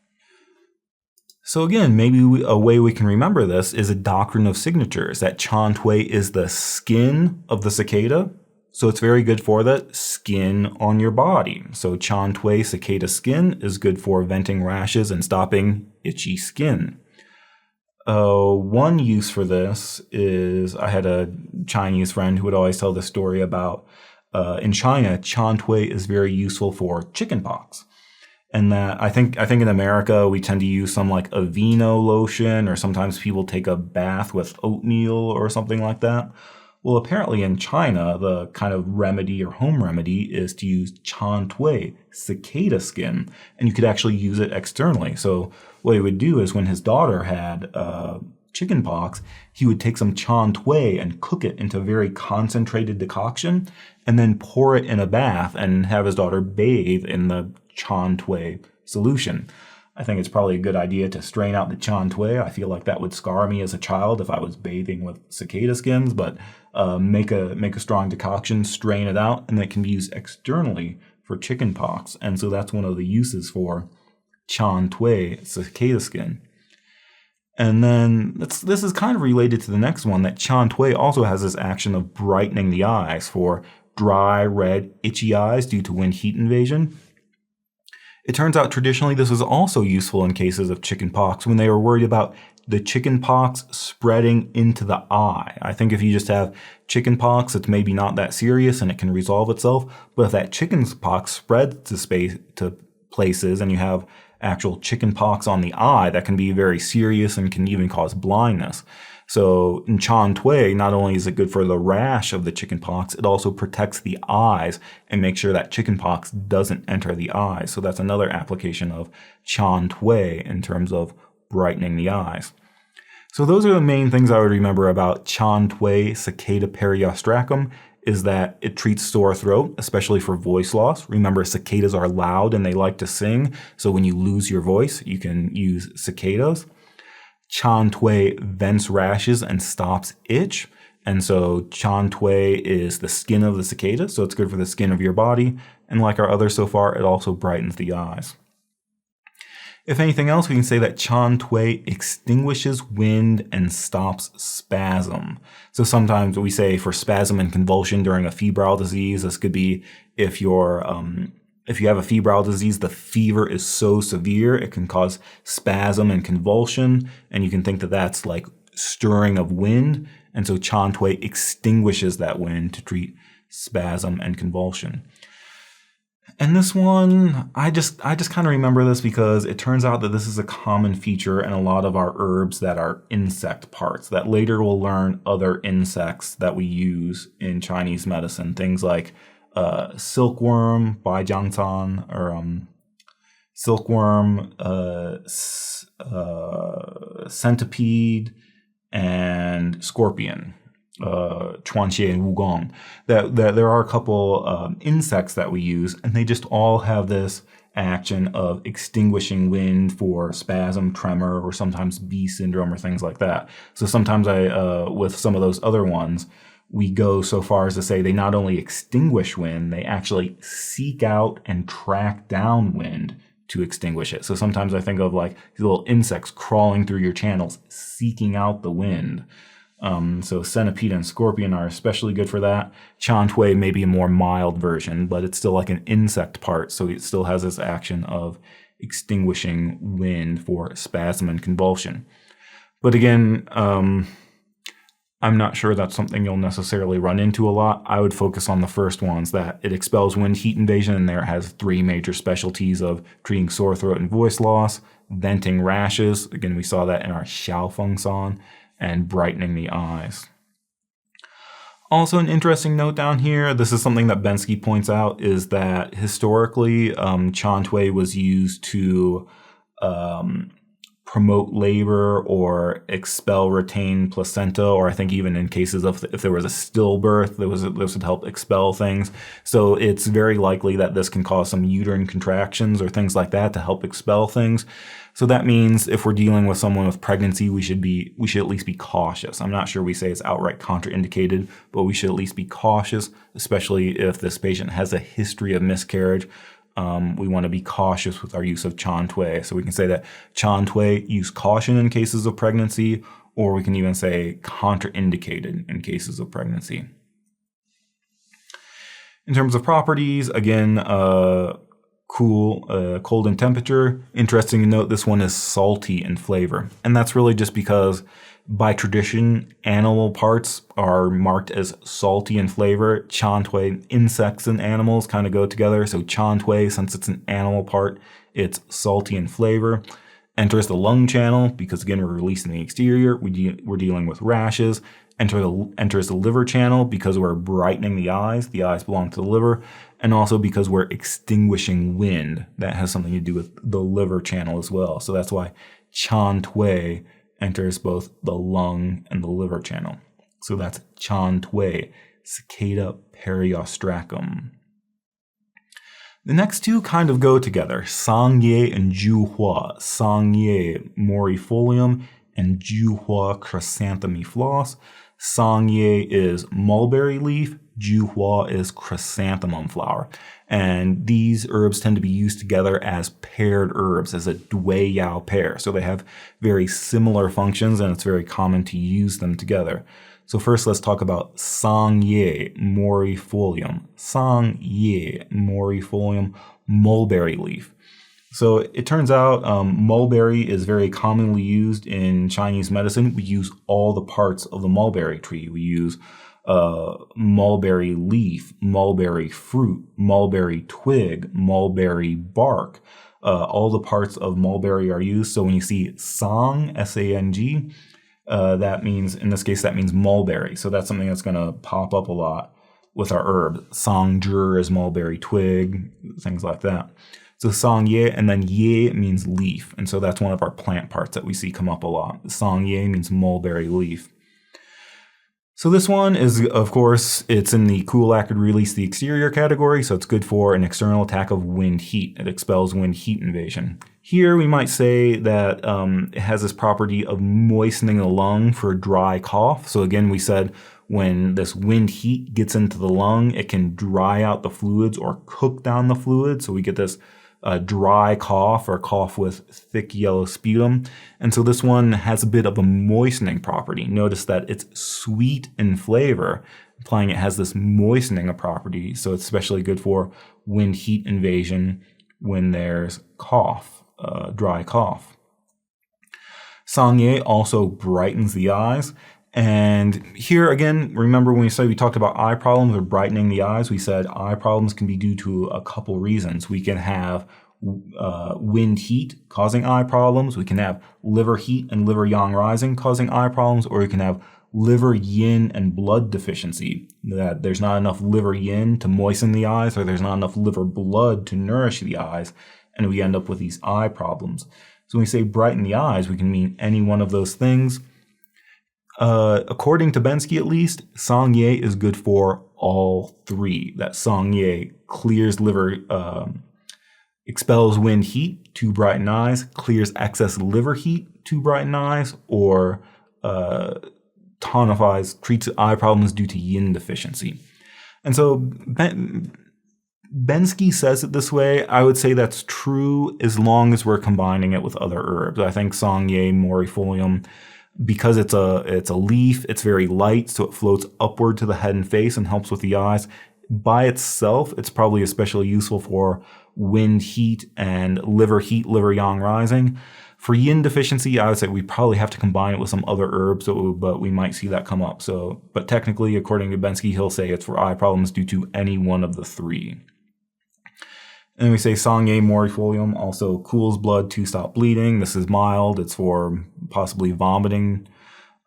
So again, maybe a way we can remember this is a doctrine of signatures, that Chantwe is the skin of the cicada. So it's very good for the skin on your body. So Chantwe cicada skin is good for venting rashes and stopping itchy skin. One use for this is, I had a Chinese friend who would always tell the story about in China, Chantwe is very useful for chickenpox. And that I think in America we tend to use some like Aveeno lotion, or sometimes people take a bath with oatmeal or something like that. Well, apparently in China, the kind of remedy or home remedy is to use Chantwe cicada skin, and you could actually use it externally. So what he would do is when his daughter had chickenpox, he would take some Chantwe and cook it into a very concentrated decoction, and then pour it in a bath and have his daughter bathe in the Chantwe solution. I think it's probably a good idea to strain out the Chantwe. I feel like that would scar me as a child if I was bathing with cicada skins, but make a strong decoction, strain it out, and it can be used externally for chickenpox. And so that's one of the uses for Chantwe cicada skin. And then this is kind of related to the next one, that Chantwe also has this action of brightening the eyes for dry, red, itchy eyes due to wind heat invasion. It turns out traditionally this was also useful in cases of chickenpox when they were worried about the chickenpox spreading into the eye. I think if you just have chickenpox, it's maybe not that serious and it can resolve itself. But if that chickenpox spreads to places and you have actual chickenpox on the eye, that can be very serious and can even cause blindness. So in Chantwe, not only is it good for the rash of the chickenpox, it also protects the eyes and makes sure that chickenpox doesn't enter the eyes. So that's another application of Chantwe in terms of brightening the eyes. So those are the main things I would remember about Chantwe cicada periostracum, is that it treats sore throat, especially for voice loss. Remember, cicadas are loud and they like to sing. So when you lose your voice, you can use cicadas. Chantwe vents rashes and stops itch. And so Chantwe is the skin of the cicada, so it's good for the skin of your body. And like our others so far, it also brightens the eyes. If anything else, we can say that Chantwe extinguishes wind and stops spasm. So sometimes we say for spasm and convulsion during a febrile disease, this could be if you have a febrile disease, the fever is so severe, it can cause spasm and convulsion, and you can think that that's like stirring of wind. And so Chantwe extinguishes that wind to treat spasm and convulsion. And this one, I just kind of remember this because it turns out that this is a common feature in a lot of our herbs that are insect parts, that later we'll learn other insects that we use in Chinese medicine, things like silkworm, baijiangcan, or silkworm, centipede, and scorpion, chuanxie and wugong. That there are a couple insects that we use, and they just all have this action of extinguishing wind for spasm, tremor, or sometimes bee syndrome or things like that. So sometimes with some of those other ones, we go so far as to say they not only extinguish wind, they actually seek out and track down wind to extinguish it. So sometimes I think of like these little insects crawling through your channels, seeking out the wind. So centipede and scorpion are especially good for that. Chantwe may be a more mild version, but it's still like an insect part, so it still has this action of extinguishing wind for spasm and convulsion. But again, I'm not sure that's something you'll necessarily run into a lot. I would focus on the first ones, that it expels wind heat invasion, and there it has three major specialties of treating sore throat and voice loss, venting rashes, again we saw that in our Xiaofengsan, and brightening the eyes. Also an interesting note down here, this is something that Bensky points out, is that historically Chantwe was used to promote labor or expel retained placenta, or I think even in cases of if there was a stillbirth, this would help expel things. So it's very likely that this can cause some uterine contractions or things like that to help expel things. So that means if we're dealing with someone with pregnancy, we should at least be cautious. I'm not sure we say it's outright contraindicated, but we should at least be cautious, especially if this patient has a history of miscarriage. We want to be cautious with our use of Chantwe. So we can say that Chantwe, use caution in cases of pregnancy, or we can even say contraindicated in cases of pregnancy. In terms of properties, again, cold in temperature. Interesting to note, this one is salty in flavor. And that's really just because by tradition, animal parts are marked as salty in flavor. Chantwe, insects and animals kind of go together. So Chantwe, since it's an animal part, it's salty in flavor. Enters the lung channel because, again, we're releasing the exterior. We're dealing with rashes. Enters the liver channel because we're brightening the eyes. The eyes belong to the liver. And also because we're extinguishing wind. That has something to do with the liver channel as well. So that's why Chantwe enters both the lung and the liver channel. So that's Chantwe Cicada periostracum. The next two kind of go together, Sangye and Juhua. Sangye morifolium and Juhua chrysanthemum floss. Sangye is mulberry leaf, Juhua is chrysanthemum flower. And these herbs tend to be used together as paired herbs, as a dui yao pair. So they have very similar functions, and it's very common to use them together. So first, let's talk about Sangye morifolium. Sangye morifolium, mulberry leaf. So it turns out mulberry is very commonly used in Chinese medicine. We use all the parts of the mulberry tree. We use mulberry leaf, mulberry fruit, mulberry twig, mulberry bark. All the parts of mulberry are used. So when you see sang, S-A-N-G, that means, in this case, that means mulberry. So that's something that's going to pop up a lot with our herb. Sangjur is mulberry twig, things like that. So sangye, and then ye means leaf. And so that's one of our plant parts that we see come up a lot. Sangye means mulberry leaf. So this one is, of course, it's in the cool acrid release the exterior category, so it's good for an external attack of wind heat. It expels wind heat invasion. Here we might say that it has this property of moistening the lung for dry cough. So again, we said when this wind heat gets into the lung, it can dry out the fluids or cook down the fluids. So we get this dry cough or cough with thick yellow sputum. And so this one has a bit of a moistening property. Notice that it's sweet in flavor, implying it has this moistening property. So it's especially good for wind heat invasion when there's cough, dry cough. Sangye also brightens the eyes. And here again, remember when we talked about eye problems or brightening the eyes, we said eye problems can be due to a couple reasons. We can have wind heat causing eye problems. We can have liver heat and liver yang rising causing eye problems, or we can have liver yin and blood deficiency, that there's not enough liver yin to moisten the eyes, or there's not enough liver blood to nourish the eyes, and we end up with these eye problems. So when we say brighten the eyes, we can mean any one of those things. According to Bensky, at least, Sangye is good for all three. That Sangye clears liver, expels wind heat to brighten eyes, clears excess liver heat to brighten eyes, or tonifies, treats eye problems due to yin deficiency. And so Bensky says it this way. I would say that's true as long as we're combining it with other herbs. I think Sangye morifolium, because it's a leaf, it's very light, so it floats upward to the head and face and helps with the eyes. By itself, it's probably especially useful for wind heat and liver yang rising. For yin deficiency, I would say we probably have to combine it with some other herbs, but we might see that come up. But technically, according to Bensky, he'll say it's for eye problems due to any one of the three. And we say Sangye morifolium also cools blood to stop bleeding. This is mild. It's for possibly vomiting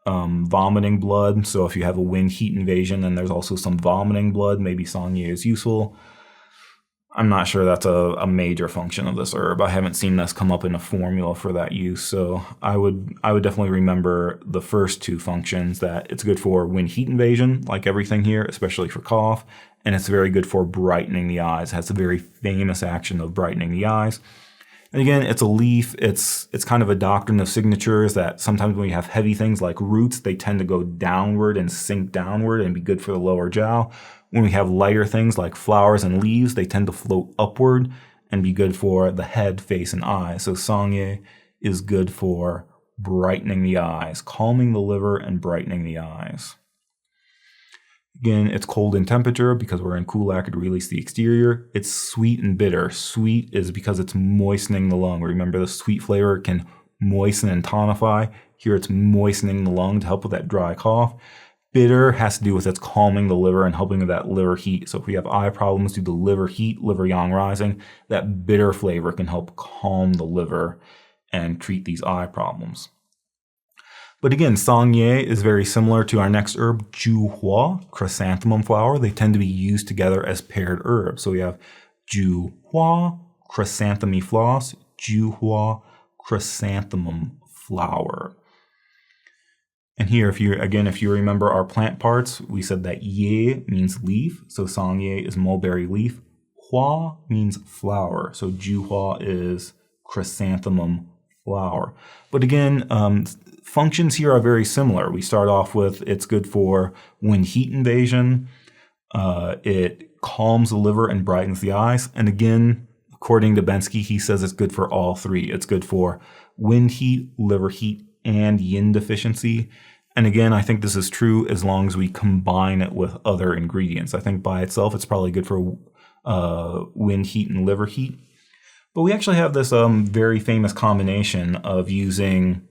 blood. So if you have a wind heat invasion and there's also some vomiting blood, maybe Sangye is useful. I'm not sure that's a major function of this herb. I haven't seen this come up in a formula for that use. So I would definitely remember the first two functions, that it's good for wind heat invasion, like everything here, especially for cough. And it's very good for brightening the eyes. It has a very famous action of brightening the eyes. And again, it's a leaf. It's kind of a doctrine of signatures that sometimes when you have heavy things like roots, they tend to go downward and sink downward and be good for the lower jaw. When we have lighter things like flowers and leaves, they tend to float upward and be good for the head, face, and eyes. So sangye is good for brightening the eyes, calming the liver, and brightening the eyes. Again, it's cold in temperature because we're in cool acrid release the exterior. It's sweet and bitter. Sweet is because it's moistening the lung. Remember, the sweet flavor can moisten and tonify. Here it's moistening the lung to help with that dry cough. Bitter has to do with it's calming the liver and helping with that liver heat. So if we have eye problems due to liver heat, liver yang rising, that bitter flavor can help calm the liver and treat these eye problems. But again, sangye is very similar to our next herb, Juhua, chrysanthemum flower. They tend to be used together as paired herbs. So we have Juhua, chrysanthemum floss, Juhua, chrysanthemum flower. And here, if you remember our plant parts, we said that ye means leaf, so sangye is mulberry leaf. Hua means flower, so Juhua is chrysanthemum flower. But again, functions here are very similar. We start off with it's good for wind heat invasion. It calms the liver and brightens the eyes. And again, according to Bensky, he says it's good for all three. It's good for wind heat, liver heat, and yin deficiency. And again, I think this is true as long as we combine it with other ingredients. I think by itself, it's probably good for wind heat and liver heat. But we actually have this very famous combination of using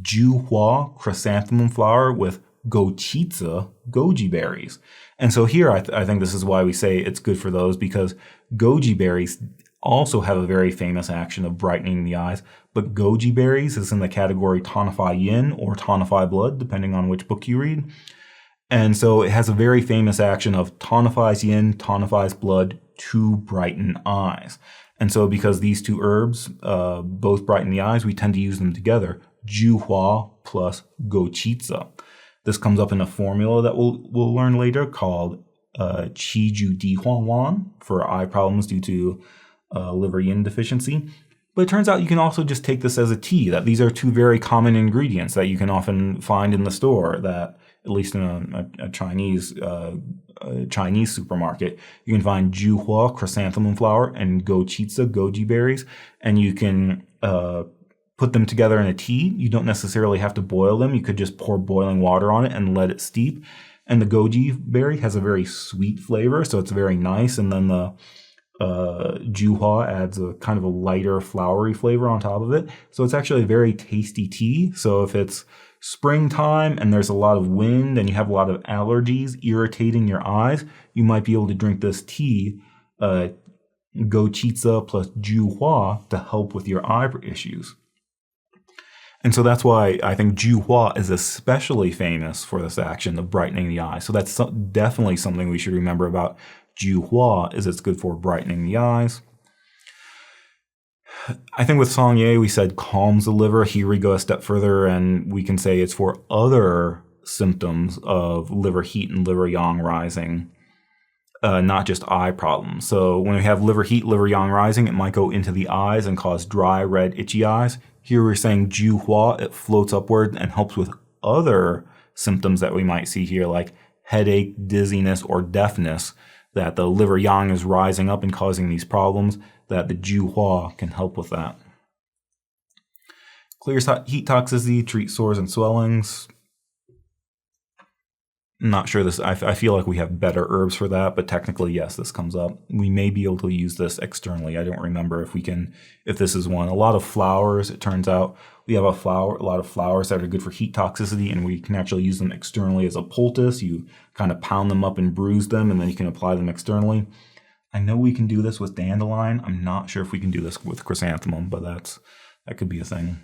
Juhua chrysanthemum flower with gochitsa goji berries. And so here, I think this is why we say it's good for those, because goji berries also have a very famous action of brightening the eyes, but goji berries is in the category tonify yin or tonify blood, depending on which book you read. And so it has a very famous action of tonifies yin, tonifies blood to brighten eyes. And so because these two herbs both brighten the eyes, we tend to use them together, Juhua plus gochitsa. This comes up in a formula that we'll learn later called Chiju Dihuan for eye problems due to liver yin deficiency. But it turns out you can also just take this as a tea, that these are two very common ingredients that you can often find in the store, that at least in a Chinese supermarket, you can find Juhua chrysanthemum flower and gochitsa goji berries, and you can put them together in a tea. You don't necessarily have to boil them. You could just pour boiling water on it and let it steep. And the goji berry has a very sweet flavor, so it's very nice. And then the Juhua adds a kind of a lighter flowery flavor on top of it. So it's actually a very tasty tea. So if it's springtime and there's a lot of wind and you have a lot of allergies irritating your eyes, you might be able to drink this tea, gochitsa plus Juhua, to help with your eye issues. And so that's why I think Juhua is especially famous for this action of brightening the eye. So that's definitely something we should remember about Juhua, is it's good for brightening the eyes. I think with sangye, we said calms the liver. Here we go a step further, and we can say it's for other symptoms of liver heat and liver yang rising, not just eye problems. So when we have liver heat, liver yang rising, it might go into the eyes and cause dry, red, itchy eyes. Here we're saying Juhua, it floats upward and helps with other symptoms that we might see here, like headache, dizziness, or deafness, that the liver yang is rising up and causing these problems, that the Juhua can help with that. Clears heat toxicity, treats sores and swellings. I'm not sure this, I feel like we have better herbs for that, but technically, yes, this comes up. We may be able to use this externally. I don't remember if this is one. A lot of flowers, it turns out, we have a lot of flowers that are good for heat toxicity, and we can actually use them externally as a poultice. You kind of pound them up and bruise them, and then you can apply them externally. I know we can do this with dandelion. I'm not sure if we can do this with chrysanthemum, but that could be a thing.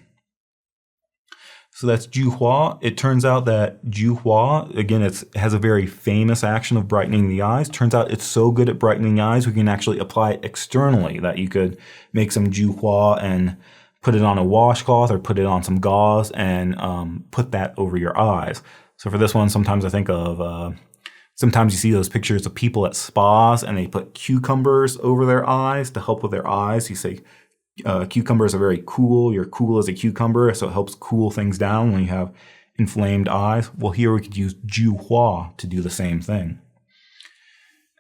So that's Juhua. It turns out that Juhua, again, it has a very famous action of brightening the eyes. Turns out it's so good at brightening the eyes, we can actually apply it externally, that you could make some Juhua and put it on a washcloth or put it on some gauze and put that over your eyes. So for this one, sometimes I think of, sometimes you see those pictures of people at spas and they put cucumbers over their eyes to help with their eyes. You say, cucumbers are very cool. You're cool as a cucumber, so it helps cool things down when you have inflamed eyes. Well, here we could use Juhua to do the same thing.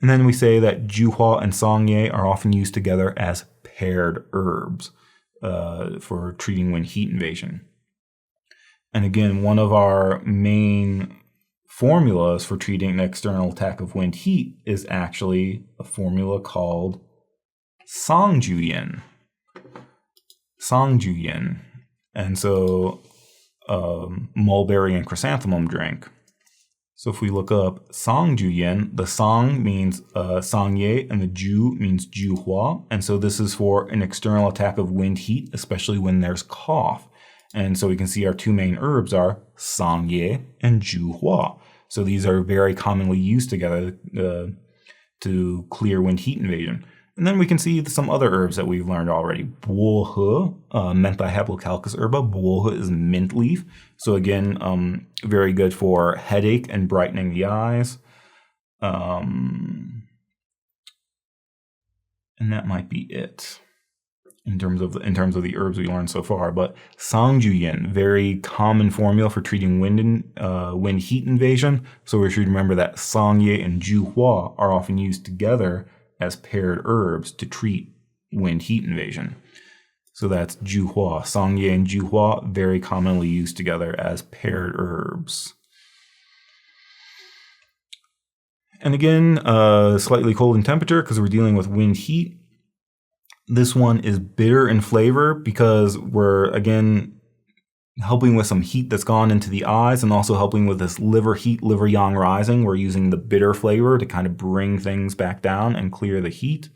And then we say that Juhua and Sangye are often used together as paired herbs for treating wind heat invasion. And again, one of our main formulas for treating an external attack of wind heat is actually a formula called Sangjuyin. Sangjuyin. And so mulberry and chrysanthemum drink. So if we look up Sangjuyin, the Sang means Sangye and the Ju means Juhua. And so this is for an external attack of wind heat, especially when there's cough. And so we can see our two main herbs are Sangye and Juhua. So these are very commonly used together to clear wind heat invasion. And then we can see some other herbs that we've learned already. Buohe, Mentha haplocalicus herba. Buohe is mint leaf. So again, very good for headache and brightening the eyes. And that might be it in terms of the herbs we learned so far. But Sangjuyin, very common formula for treating wind heat invasion. So we should remember that Sangye and Juhua are often used together as paired herbs to treat wind heat invasion. So that's Juhua. Sangye and Juhua, very commonly used together as paired herbs. And again, slightly cold in temperature because we're dealing with wind heat. This one is bitter in flavor because we're, again, helping with some heat that's gone into the eyes and also helping with this liver heat, liver yang rising. We're using the bitter flavor to kind of bring things back down and clear the heat.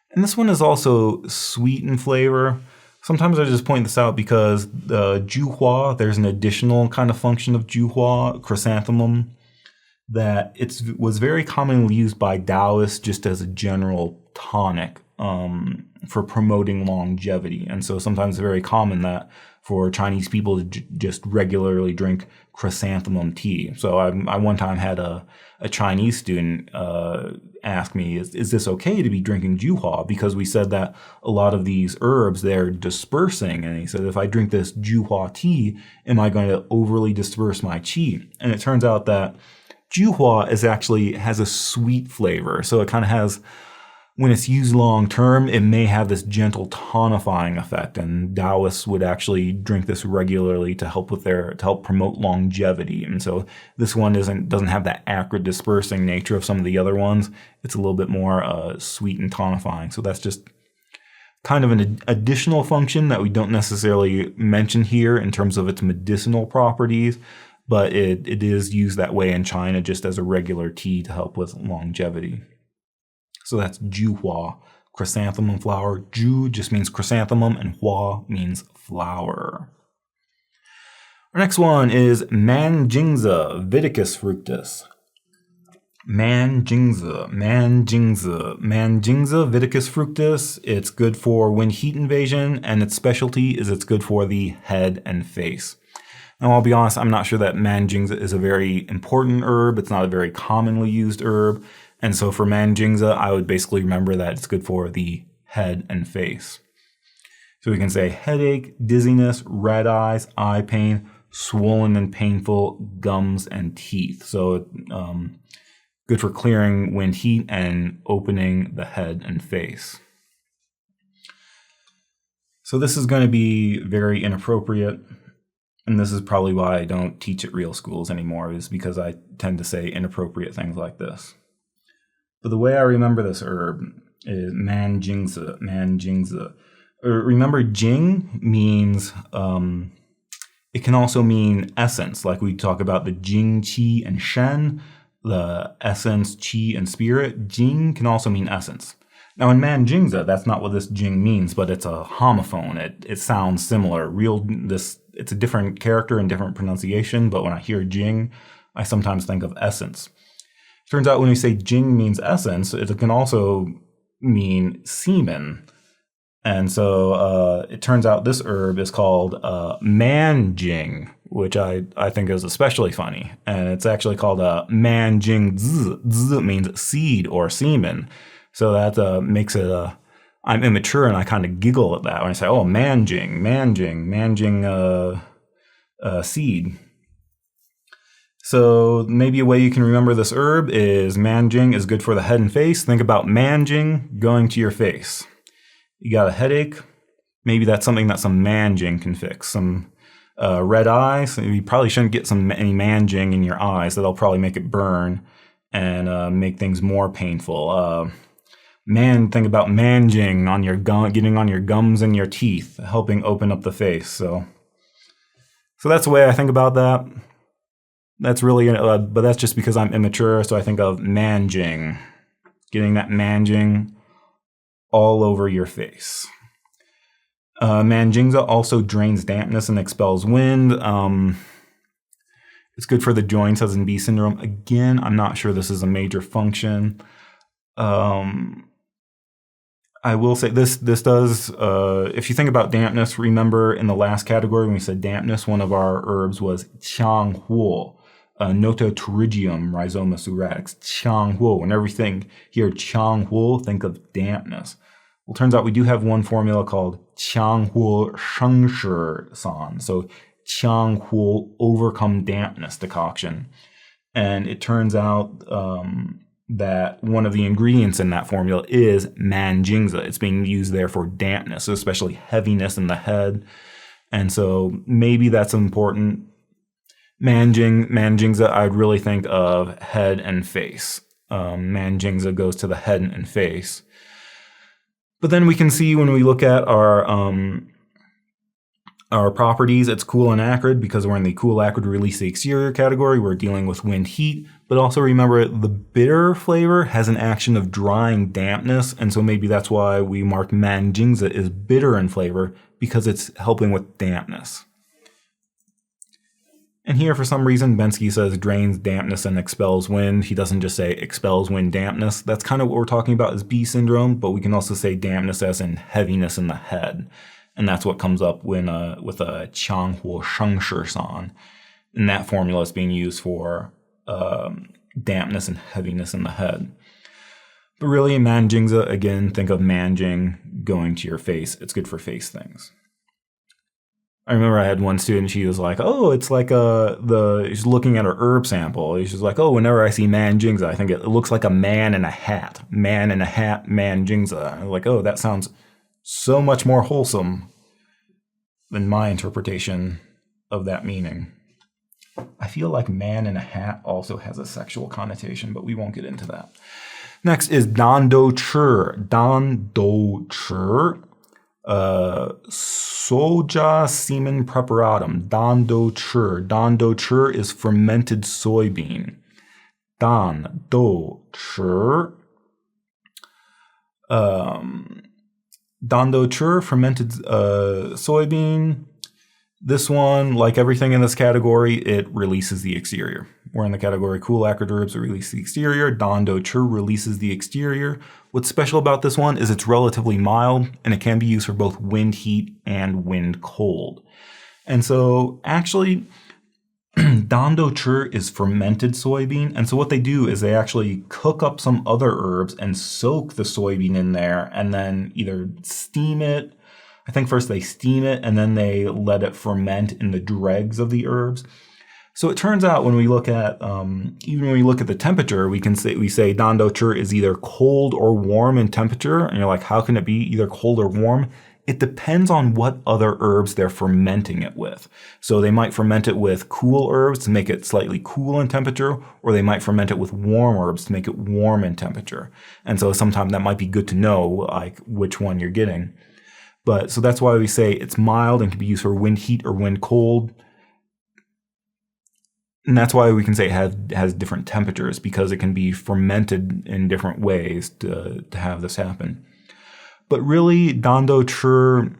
And this one is also sweet in flavor. Sometimes I just point this out because Juhua, there's an additional kind of function of Juhua, chrysanthemum, that was very commonly used by Taoists just as a general tonic for promoting longevity. And so sometimes it's very common that for Chinese people to just regularly drink chrysanthemum tea. So I one time had a Chinese student ask me, is this okay to be drinking Juhua? Because we said that a lot of these herbs, they're dispersing. And he said, if I drink this Juhua tea, am I going to overly disperse my qi? And it turns out that Juhua has a sweet flavor. So it kind of has, when it's used long term, it may have this gentle tonifying effect, and Taoists would actually drink this regularly to help promote longevity. And so this one doesn't have that acrid dispersing nature of some of the other ones. It's a little bit more sweet and tonifying. So that's just kind of an additional function that we don't necessarily mention here in terms of its medicinal properties, but it is used that way in China just as a regular tea to help with longevity. So that's Juhua, chrysanthemum flower. Ju just means chrysanthemum, and Hua means flower. Our next one is Manjingza, Viticus fructus. Manjingza, Viticus fructus. It's good for wind heat invasion, and its specialty is it's good for the head and face. Now, I'll be honest, I'm not sure that Manjingza is a very important herb. It's not a very commonly used herb. And so for Manjingza, I would basically remember that it's good for the head and face. So we can say headache, dizziness, red eyes, eye pain, swollen and painful gums and teeth. So good for clearing wind heat and opening the head and face. So this is going to be very inappropriate. And this is probably why I don't teach at real schools anymore, is because I tend to say inappropriate things like this. But the way I remember this herb is Manjingza. Remember, Jing means, it can also mean essence, like we talk about the Jing, Qi, and Shen, the essence, Qi, and spirit. Jing can also mean essence. Now in Manjingza, that's not what this Jing means, but it's a homophone. It sounds similar. This it's a different character and different pronunciation, but when I hear jing, I sometimes think of essence. Turns out when we say jing means essence, it can also mean semen. And so it turns out this herb is called manjing, which I think is especially funny. And it's actually called Manjingza. Z means seed or semen. So that makes it, I'm immature and I kind of giggle at that when I say, oh, manjing seed. So maybe a way you can remember this herb is manjing is good for the head and face. Think about manjing going to your face. You got a headache, maybe that's something that some manjing can fix. Some red eyes, you probably shouldn't get any manjing in your eyes. That'll probably make it burn and make things more painful. Think about manjing on your getting on your gums and your teeth, helping open up the face. So that's the way I think about that. That's really, but that's just because I'm immature. So I think of manjing, getting that manjing all over your face. Manjingza also drains dampness and expels wind. It's good for the joints, as in B syndrome. Again, I'm not sure this is a major function. I will say this does, if you think about dampness, remember in the last category when we said dampness, one of our herbs was Changhuo, Nototrigium rhizomus uratics, Changhuo. Whenever you hear Changhuo, think of dampness. Well, turns out we do have one formula called Changhuo Shengshi San. So Changhuo overcome dampness decoction. And it turns out that one of the ingredients in that formula is Manjingza. It's being used there for dampness, especially heaviness in the head. And so maybe that's important. Manjingza, I'd really think of head and face. Manjingza goes to the head and face. But then we can see when we look at our properties, it's cool and acrid because we're in the cool acrid release the exterior category. We're dealing with wind heat, but also remember the bitter flavor has an action of drying dampness. And so maybe that's why we mark Manjingza as bitter in flavor, because it's helping with dampness. And here, for some reason, Bensky says drains dampness and expels wind. He doesn't just say expels wind dampness. That's kind of what we're talking about as B syndrome, but we can also say dampness as in heaviness in the head. And that's what comes up when with a Changhuo Shengshi San. And that formula is being used for dampness and heaviness in the head. But really, in Manjingza, again, think of manjing going to your face. It's good for face things. I remember I had one student, she was like, oh, it's like she's looking at her herb sample. She's like, oh, whenever I see Manjingza, I think it looks like a man in a hat. Man in a hat, Manjingza. I was like, oh, that sounds so much more wholesome than my interpretation of that meaning. I feel like man in a hat also has a sexual connotation, but we won't get into that. Next is Dando Chur. Dando Chur. Soja semen preparatum, Dando Chur. Dando Chur is fermented soybean. Dando Chur. Dando Chur, fermented soybean. This one, like everything in this category, it releases the exterior. We're in the category Cool Acrid Herbs that release the exterior. Dando Chur releases the exterior. What's special about this one is it's relatively mild, and it can be used for both wind heat and wind cold. And so actually, Dando Chur is fermented soybean. And so what they do is they actually cook up some other herbs and soak the soybean in there and then either steam it. I think first they steam it and then they let it ferment in the dregs of the herbs. So it turns out when we look at, even when we look at the temperature, we say Dando Chur is either cold or warm in temperature. And you're like, how can it be either cold or warm? It depends on what other herbs they're fermenting it with. So they might ferment it with cool herbs to make it slightly cool in temperature, or they might ferment it with warm herbs to make it warm in temperature. And so sometimes that might be good to know, like which one you're getting. But so that's why we say it's mild and can be used for wind heat or wind cold. And that's why we can say it has different temperatures, because it can be fermented in different ways to have this happen. But really, Dando Chur,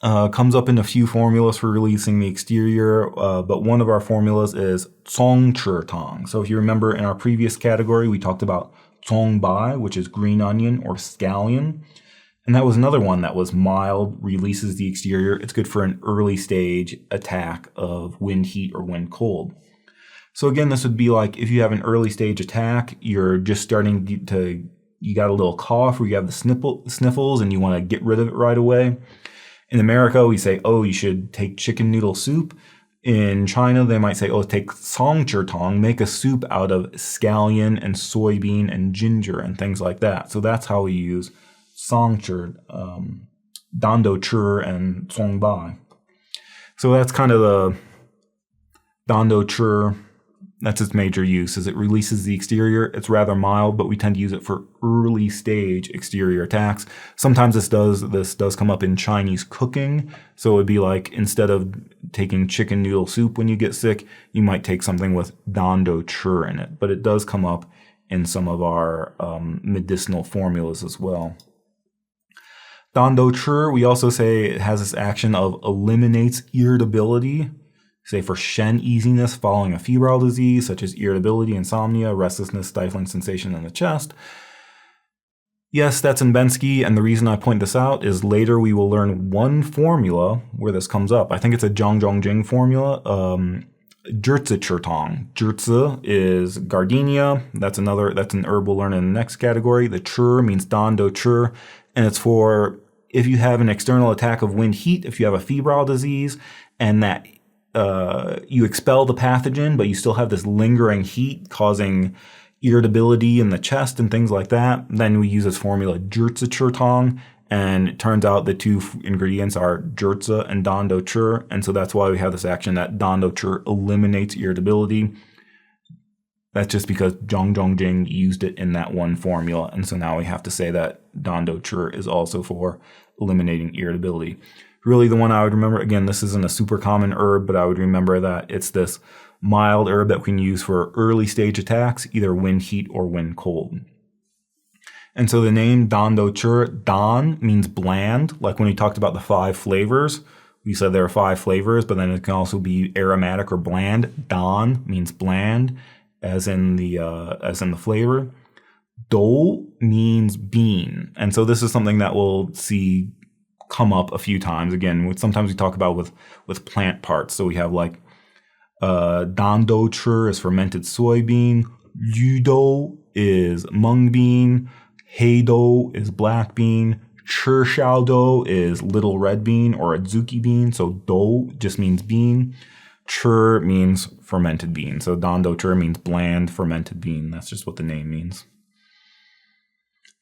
Comes up in a few formulas for releasing the exterior, but one of our formulas is Zongchurtong. So if you remember in our previous category, we talked about Zongbai, which is green onion or scallion. And that was another one that was mild, releases the exterior. It's good for an early stage attack of wind heat or wind cold. So again, this would be like if you have an early stage attack, you're just starting you got a little cough or you have the sniffles and you want to get rid of it right away. In America, we say, oh, you should take chicken noodle soup. In China, they might say, oh, take songchurtong, make a soup out of scallion and soybean and ginger and things like that. So that's how we use songchur, dandochur, and zongbai. So that's kind of the dandochur. That's its major use, is it releases the exterior. It's rather mild, but we tend to use it for early stage exterior attacks. Sometimes this does come up in Chinese cooking. So it would be like instead of taking chicken noodle soup when you get sick, you might take something with dandochur in it. But it does come up in some of our medicinal formulas as well. Dandochur, we also say it has this action of eliminates irritability. Say for Shen easiness following a febrile disease, such as irritability, insomnia, restlessness, stifling sensation in the chest. Yes, that's in Bensky, and the reason I point this out is later we will learn one formula where this comes up. I think it's a Zhangzhongjing formula, Zhurzi-churtong. Zhurzi is gardenia. That's an herb we'll learn in the next category. The chur means dandochur, and it's for if you have an external attack of wind heat, if you have a febrile disease, and that you expel the pathogen, but you still have this lingering heat causing irritability in the chest and things like that. Then we use this formula Zhurzi-churtong, and it turns out the two ingredients are Zhurzi and dandochur, and so that's why we have this action that dandochur eliminates irritability. That's just because Zhangzhongjing used it in that one formula, and so now we have to say that dandochur is also for eliminating irritability. Really the one I would remember, again, this isn't a super common herb, but I would remember that it's this mild herb that we can use for early stage attacks, either wind heat or wind cold. And so the name dandochur, dan means bland, like when we talked about the 5 flavors. We said there are 5 flavors, but then it can also be aromatic or bland. Dan means bland, as in the flavor. Do means bean. And so this is something that we'll see come up a few times. Again, sometimes we talk about with plant parts. So we have like dandochur is fermented soybean, yudo is mung bean, heido is black bean, churxiaodo is little red bean or adzuki bean. So do just means bean. Chur means fermented bean. So dandochur means bland fermented bean. That's just what the name means.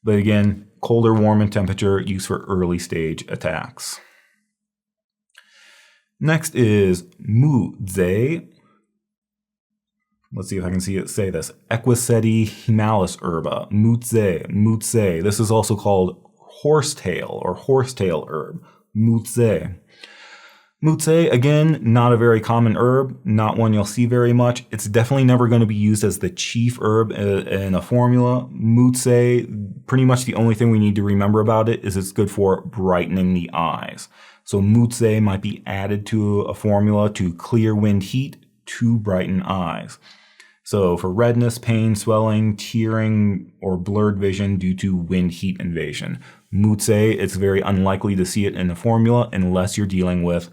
But again, cold or warm in temperature, used for early stage attacks. Next is Muze. Let's see if I can say this. Equiseti himalis herba. Muze. This is also called horsetail or horsetail herb. Muze. Muze, again, not a very common herb, not one you'll see very much. It's definitely never going to be used as the chief herb in a formula. Muze, pretty much the only thing we need to remember about it is it's good for brightening the eyes. So Muze might be added to a formula to clear wind heat to brighten eyes. So for redness, pain, swelling, tearing, or blurred vision due to wind heat invasion. Muze, it's very unlikely to see it in a formula unless you're dealing with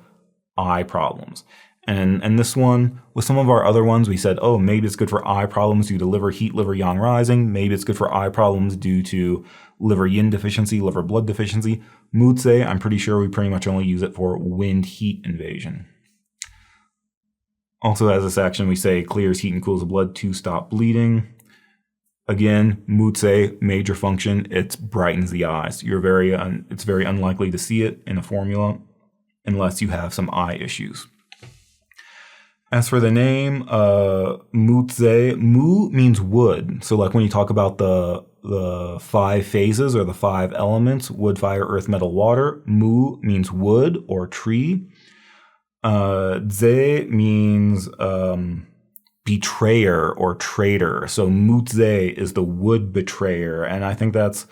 eye problems. And this one, with some of our other ones, we said, oh, maybe it's good for eye problems due to liver heat, liver yang rising. Maybe it's good for eye problems due to liver yin deficiency, liver blood deficiency. Muze, I'm pretty sure we pretty much only use it for wind heat invasion. Also has this action, we say clears heat and cools the blood to stop bleeding. Again, Muze, major function, it brightens the eyes. It's very unlikely to see it in a formula unless you have some eye issues. As for the name, Muze, mu means wood. So like when you talk about the 5 phases or the 5 elements, wood, fire, earth, metal, water, mu means wood or tree. Ze means betrayer or traitor. So Muze is the wood betrayer. And I think that's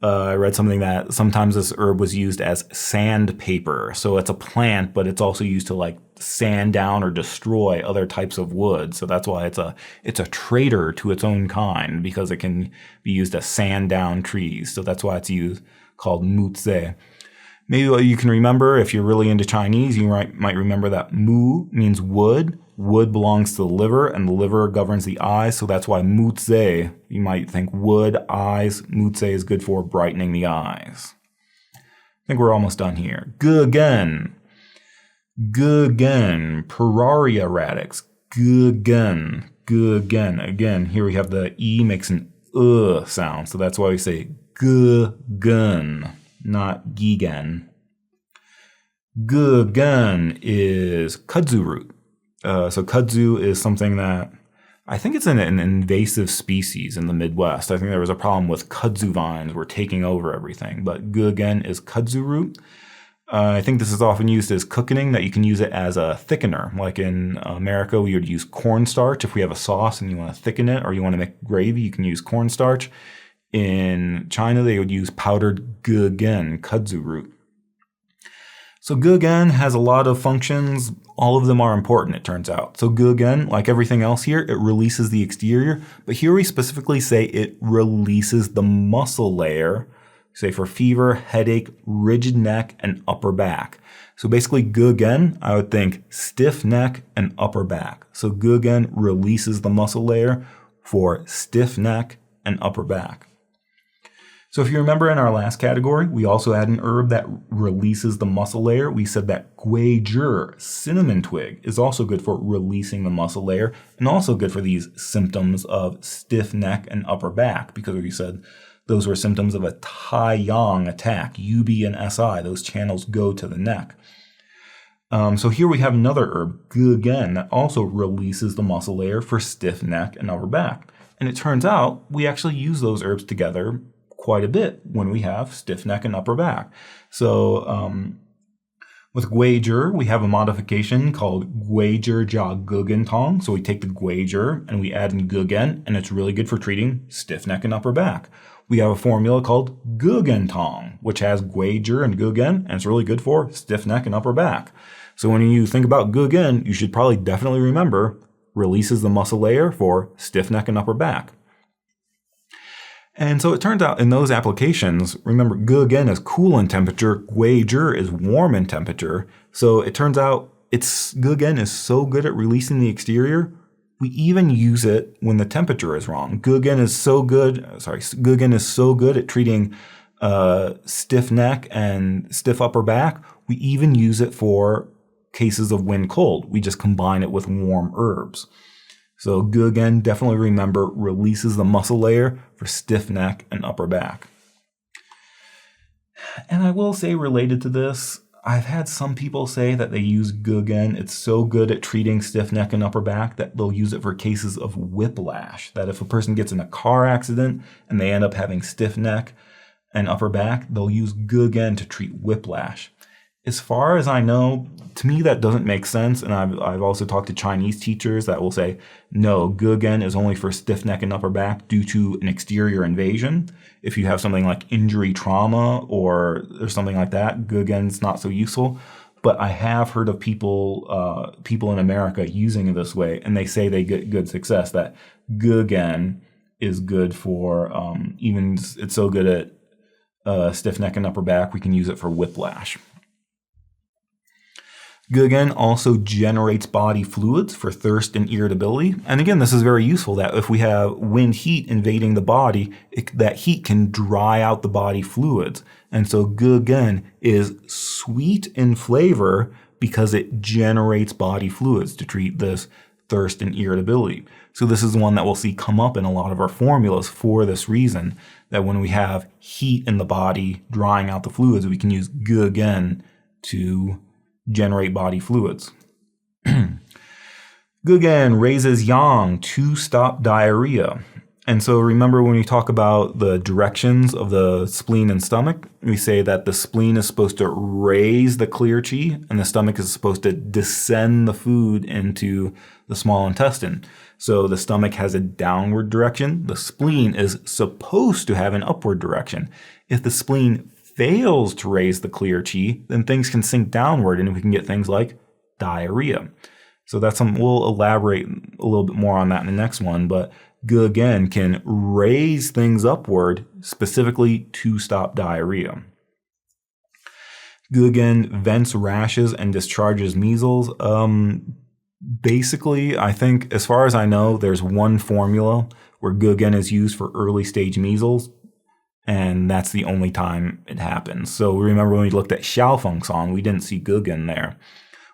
I read something that sometimes this herb was used as sandpaper. So it's a plant, but it's also used to like sand down or destroy other types of wood. So that's why it's a traitor to its own kind, because it can be used to sand down trees. So that's why it's called muze. Maybe what you can remember, if you're really into Chinese, you might remember that mu means wood. Wood belongs to the liver, and the liver governs the eyes, so that's why muze, you might think wood, eyes, muze is good for brightening the eyes. I think we're almost done here. Gugen, Pararia radix, gugen. Again, here we have the E makes an sound, so that's why we say gugen, not gigen. Gugen is kudzu root. So kudzu is something that I think it's an invasive species in the Midwest. I think there was a problem with kudzu vines were taking over everything, but gugen is kudzu root. I think this is often used as cooking, that you can use it as a thickener. Like in America, we would use cornstarch. If we have a sauce and you want to thicken it or you want to make gravy, you can use cornstarch. In China, they would use powdered gugen, kudzu root. So gugen has a lot of functions. All of them are important, it turns out. So gugen, like everything else here, it releases the exterior. But here we specifically say it releases the muscle layer, say for fever, headache, rigid neck, and upper back. So basically gugen, I would think stiff neck and upper back. So gugen releases the muscle layer for stiff neck and upper back. So if you remember in our last category, we also had an herb that releases the muscle layer. We said that guizhi, cinnamon twig, is also good for releasing the muscle layer and also good for these symptoms of stiff neck and upper back, because we said those were symptoms of a Tai-yang attack, UB and SI. Those channels go to the neck. So here we have another herb, gugen, that also releases the muscle layer for stiff neck and upper back. And it turns out we actually use those herbs together quite a bit when we have stiff neck and upper back. So with guizhi, we have a modification called guizhi jia gugen tong. So we take the guizhi and we add in gugen, and it's really good for treating stiff neck and upper back. We have a formula called gugen tong, which has guizhi and gugen, and it's really good for stiff neck and upper back. So when you think about gugen, you should probably definitely remember releases the muscle layer for stiff neck and upper back. And so it turns out in those applications, remember, gugen is cool in temperature, guizhi is warm in temperature. So it turns out gugen is so good at releasing the exterior, we even use it when the temperature is wrong. Gugen is so good at treating stiff neck and stiff upper back, we even use it for cases of wind cold. We just combine it with warm herbs. So gugen, definitely remember, releases the muscle layer for stiff neck and upper back. And I will say, related to this, I've had some people say that they use gugen. It's so good at treating stiff neck and upper back that they'll use it for cases of whiplash. That if a person gets in a car accident and they end up having stiff neck and upper back, they'll use gugen to treat whiplash. As far as I know, to me that doesn't make sense, and I've also talked to Chinese teachers that will say, no, gugen is only for stiff neck and upper back due to an exterior invasion. If you have something like injury trauma or something like that, gugen's not so useful. But I have heard of people in America using it this way, and they say they get good success, that gugen is good for, even it's so good at stiff neck and upper back, we can use it for whiplash. Gugen also generates body fluids for thirst and irritability. And again, this is very useful that if we have wind heat invading the body, that heat can dry out the body fluids. And so gugen is sweet in flavor because it generates body fluids to treat this thirst and irritability. So this is one that we'll see come up in a lot of our formulas for this reason, that when we have heat in the body drying out the fluids, we can use gugen to generate body fluids. Gugen raises yang to stop diarrhea. And so remember when we talk about the directions of the spleen and stomach, we say that the spleen is supposed to raise the clear qi and the stomach is supposed to descend the food into the small intestine. So the stomach has a downward direction. The spleen is supposed to have an upward direction. If the spleen fails to raise the clear qi, then things can sink downward and we can get things like diarrhea. So that's something we'll elaborate a little bit more on that in the next one, but Ge again can raise things upward specifically to stop diarrhea. Ge again vents rashes and discharges measles. Basically, I think, as far as I know, there's one formula where Ge again is used for early stage measles, and that's the only time it happens. So remember when we looked at Xiaofeng song, we didn't see Ge again there.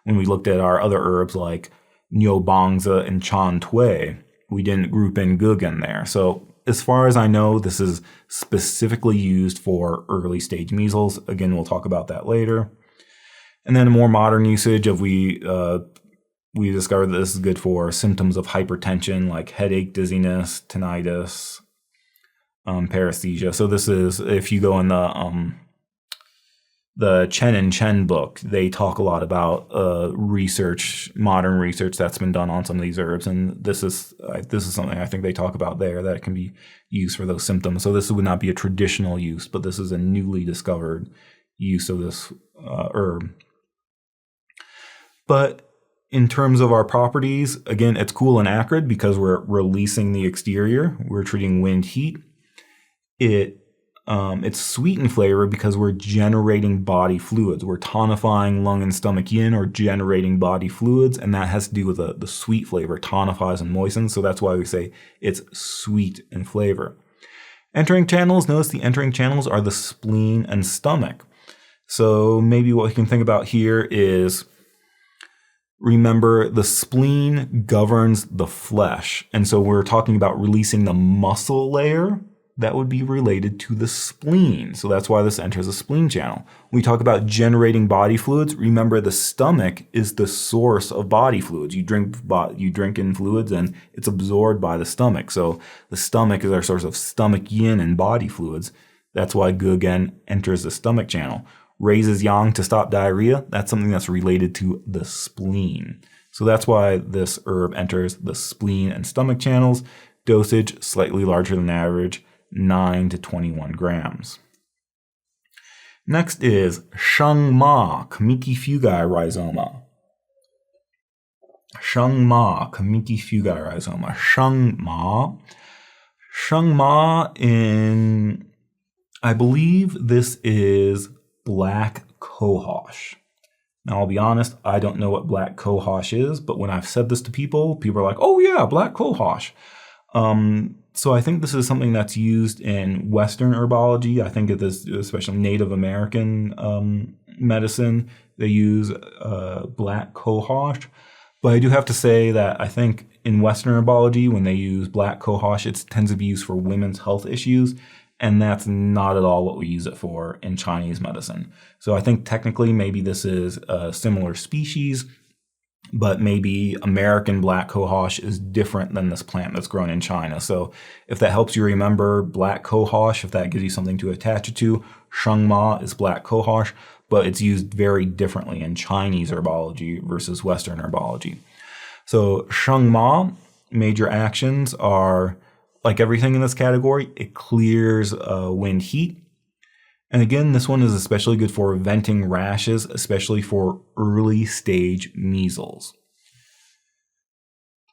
When we looked at our other herbs like Nyobanza and Chantwe, we didn't group in Ge again there. So as far as I know, this is specifically used for early stage measles. Again, we'll talk about that later. And then a more modern usage of we discovered that this is good for symptoms of hypertension like headache, dizziness, tinnitus, paresthesia. So this is, if you go in the Chen and Chen book, they talk a lot about modern research that's been done on some of these herbs, and this is something I think they talk about there, that it can be used for those symptoms. So this would not be a traditional use, but this is a newly discovered use of this herb. But in terms of our properties, again, it's cool and acrid because we're releasing the exterior. We're treating wind, heat. It's sweet in flavor because we're generating body fluids. We're tonifying lung and stomach yin, or generating body fluids, and that has to do with the sweet flavor, tonifies and moistens. So that's why we say it's sweet in flavor. Entering channels, notice the entering channels are the spleen and stomach. So maybe what we can think about here is, remember, the spleen governs the flesh. And so we're talking about releasing the muscle layer. That would be related to the spleen. So that's why this enters the spleen channel. When we talk about generating body fluids, remember the stomach is the source of body fluids. You drink in fluids and it's absorbed by the stomach. So the stomach is our source of stomach yin and body fluids. That's why Ge again enters the stomach channel. Raises yang to stop diarrhea. That's something that's related to the spleen. So that's why this herb enters the spleen and stomach channels. Dosage slightly larger than average, 9 to 21 grams. Next is Shengma Kamiki Fugai rhizoma. Shengma Kamiki Fugai rhizoma. Shengma I believe this is black cohosh. Now, I'll be honest, I don't know what black cohosh is, but when I've said this to people are like, oh yeah, black cohosh. So I think this is something that's used in Western herbology. I think it is, especially Native American medicine, they use black cohosh. But I do have to say that I think in Western herbology, when they use black cohosh, it tends to be used for women's health issues. And that's not at all what we use it for in Chinese medicine. So I think technically maybe this is a similar species, but maybe American black cohosh is different than this plant that's grown in China. So if that helps you remember black cohosh, if that gives you something to attach it to, Shengma is black cohosh, but it's used very differently in Chinese herbology versus Western herbology. So Shengma, major actions are, like everything in this category, it clears wind, heat. And again, this one is especially good for venting rashes, especially for early stage measles.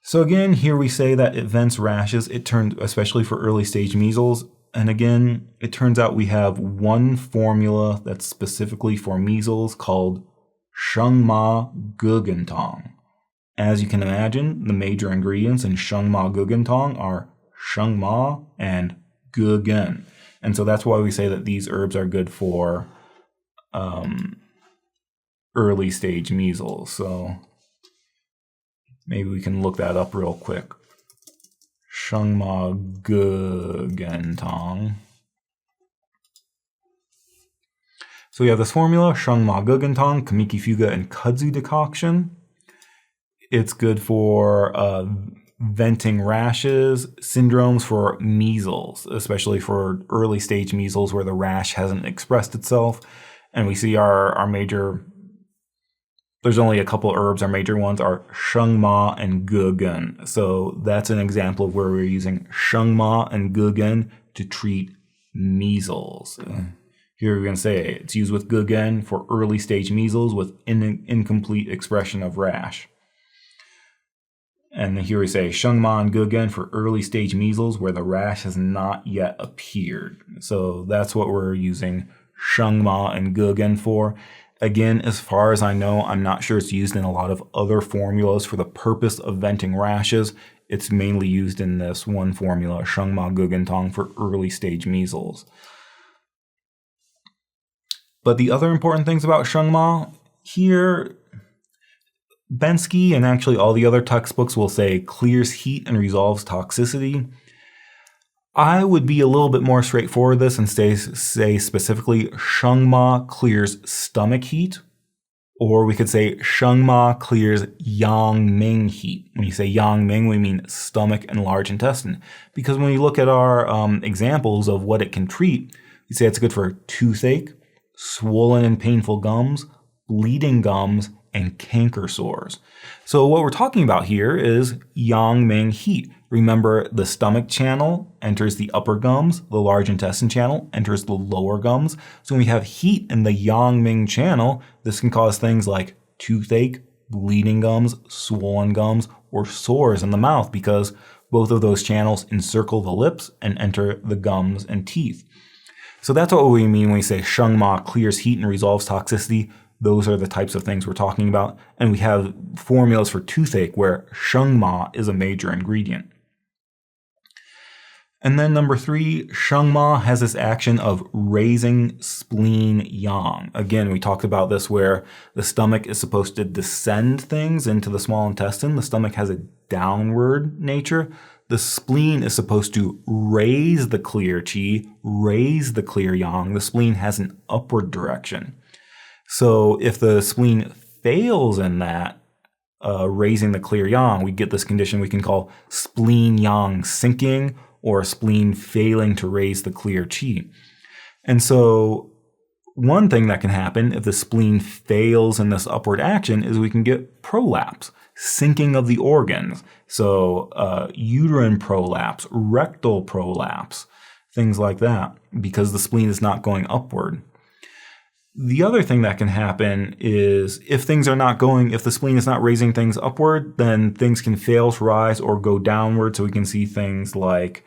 So again, here we say that it vents rashes, especially for early stage measles. And again, it turns out we have one formula that's specifically for measles called Shengma Gugentong. As you can imagine, the major ingredients in Shengma Gugentong are Shengma and Ge again. And so that's why we say that these herbs are good for early stage measles. So maybe we can look that up real quick. Shengma Gugentong. So we have this formula, Shengma Gugentong, Kamiki Fuga, and Kudzu decoction. It's good for venting rashes, syndromes for measles, especially for early stage measles where the rash hasn't expressed itself. And we see our major, there's only a couple herbs, our major ones are Shengma and Ge again. So that's an example of where we're using Shengma and Ge again to treat measles. Here we're going to say it's used with Gugen for early stage measles with incomplete expression of rash. And here we say Shengma and Gugen for early stage measles where the rash has not yet appeared. So that's what we're using Shengma and Gugen for. Again, as far as I know, I'm not sure it's used in a lot of other formulas for the purpose of venting rashes. It's mainly used in this one formula, Shengma Gugen Tong, for early stage measles. But the other important things about Shengma here, Bensky and actually all the other textbooks will say clears heat and resolves toxicity. I would be a little bit more straightforward with this and say specifically Shengma clears stomach heat, or we could say Shengma clears Yang Ming heat. When you say Yang Ming, we mean stomach and large intestine. Because when you look at our examples of what it can treat, we say it's good for toothache, swollen and painful gums, bleeding gums, and canker sores. So what we're talking about here is Yang Ming heat. Remember, the stomach channel enters the upper gums, the large intestine channel enters the lower gums. So when we have heat in the Yang Ming channel, this can cause things like toothache, bleeding gums, swollen gums, or sores in the mouth because both of those channels encircle the lips and enter the gums and teeth. So that's what we mean when we say Shengma clears heat and resolves toxicity. Those are the types of things we're talking about. And we have formulas for toothache where Shengma is a major ingredient. And then number 3, Shengma has this action of raising spleen yang. Again, we talked about this where the stomach is supposed to descend things into the small intestine. The stomach has a downward nature. The spleen is supposed to raise the clear qi, raise the clear yang. The spleen has an upward direction. So if the spleen fails in that, raising the clear yang, we get this condition we can call spleen yang sinking or spleen failing to raise the clear qi. And so one thing that can happen if the spleen fails in this upward action is we can get prolapse, sinking of the organs. So uterine prolapse, rectal prolapse, things like that, because the spleen is not going upward. The other thing that can happen is if the spleen is not raising things upward, then things can fail to rise or go downward. So we can see things like,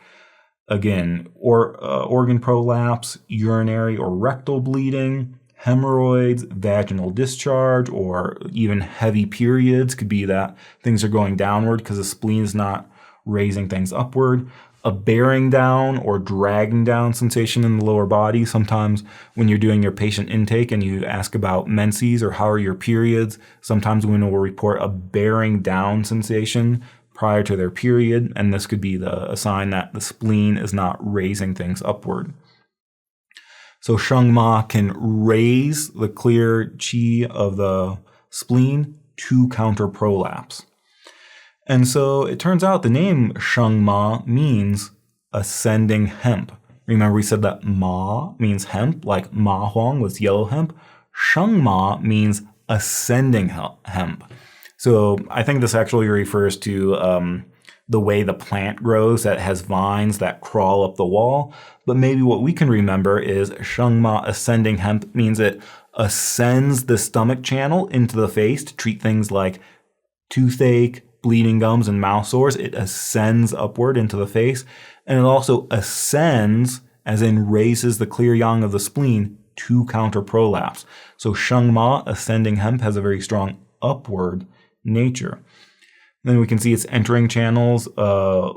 again, organ prolapse, urinary or rectal bleeding, hemorrhoids, vaginal discharge, or even heavy periods. Could be that things are going downward because the spleen is not raising things upward. A bearing down or dragging down sensation in the lower body. Sometimes when you're doing your patient intake and you ask about menses or how are your periods, sometimes women will report a bearing down sensation prior to their period, and this could be a sign that the spleen is not raising things upward. So Shengma can raise the clear qi of the spleen to counter prolapse. And so it turns out the name Shengma means ascending hemp. Remember we said that ma means hemp, like ma huang was yellow hemp. Shengma means ascending hemp. So I think this actually refers to the way the plant grows that has vines that crawl up the wall. But maybe what we can remember is Shengma ascending hemp means it ascends the stomach channel into the face to treat things like toothache, bleeding gums, and mouth sores. It ascends upward into the face, and it also ascends, as in raises the clear yang of the spleen to counter prolapse. So Shengma, ascending hemp, has a very strong upward nature. Then we can see its entering channels, lung,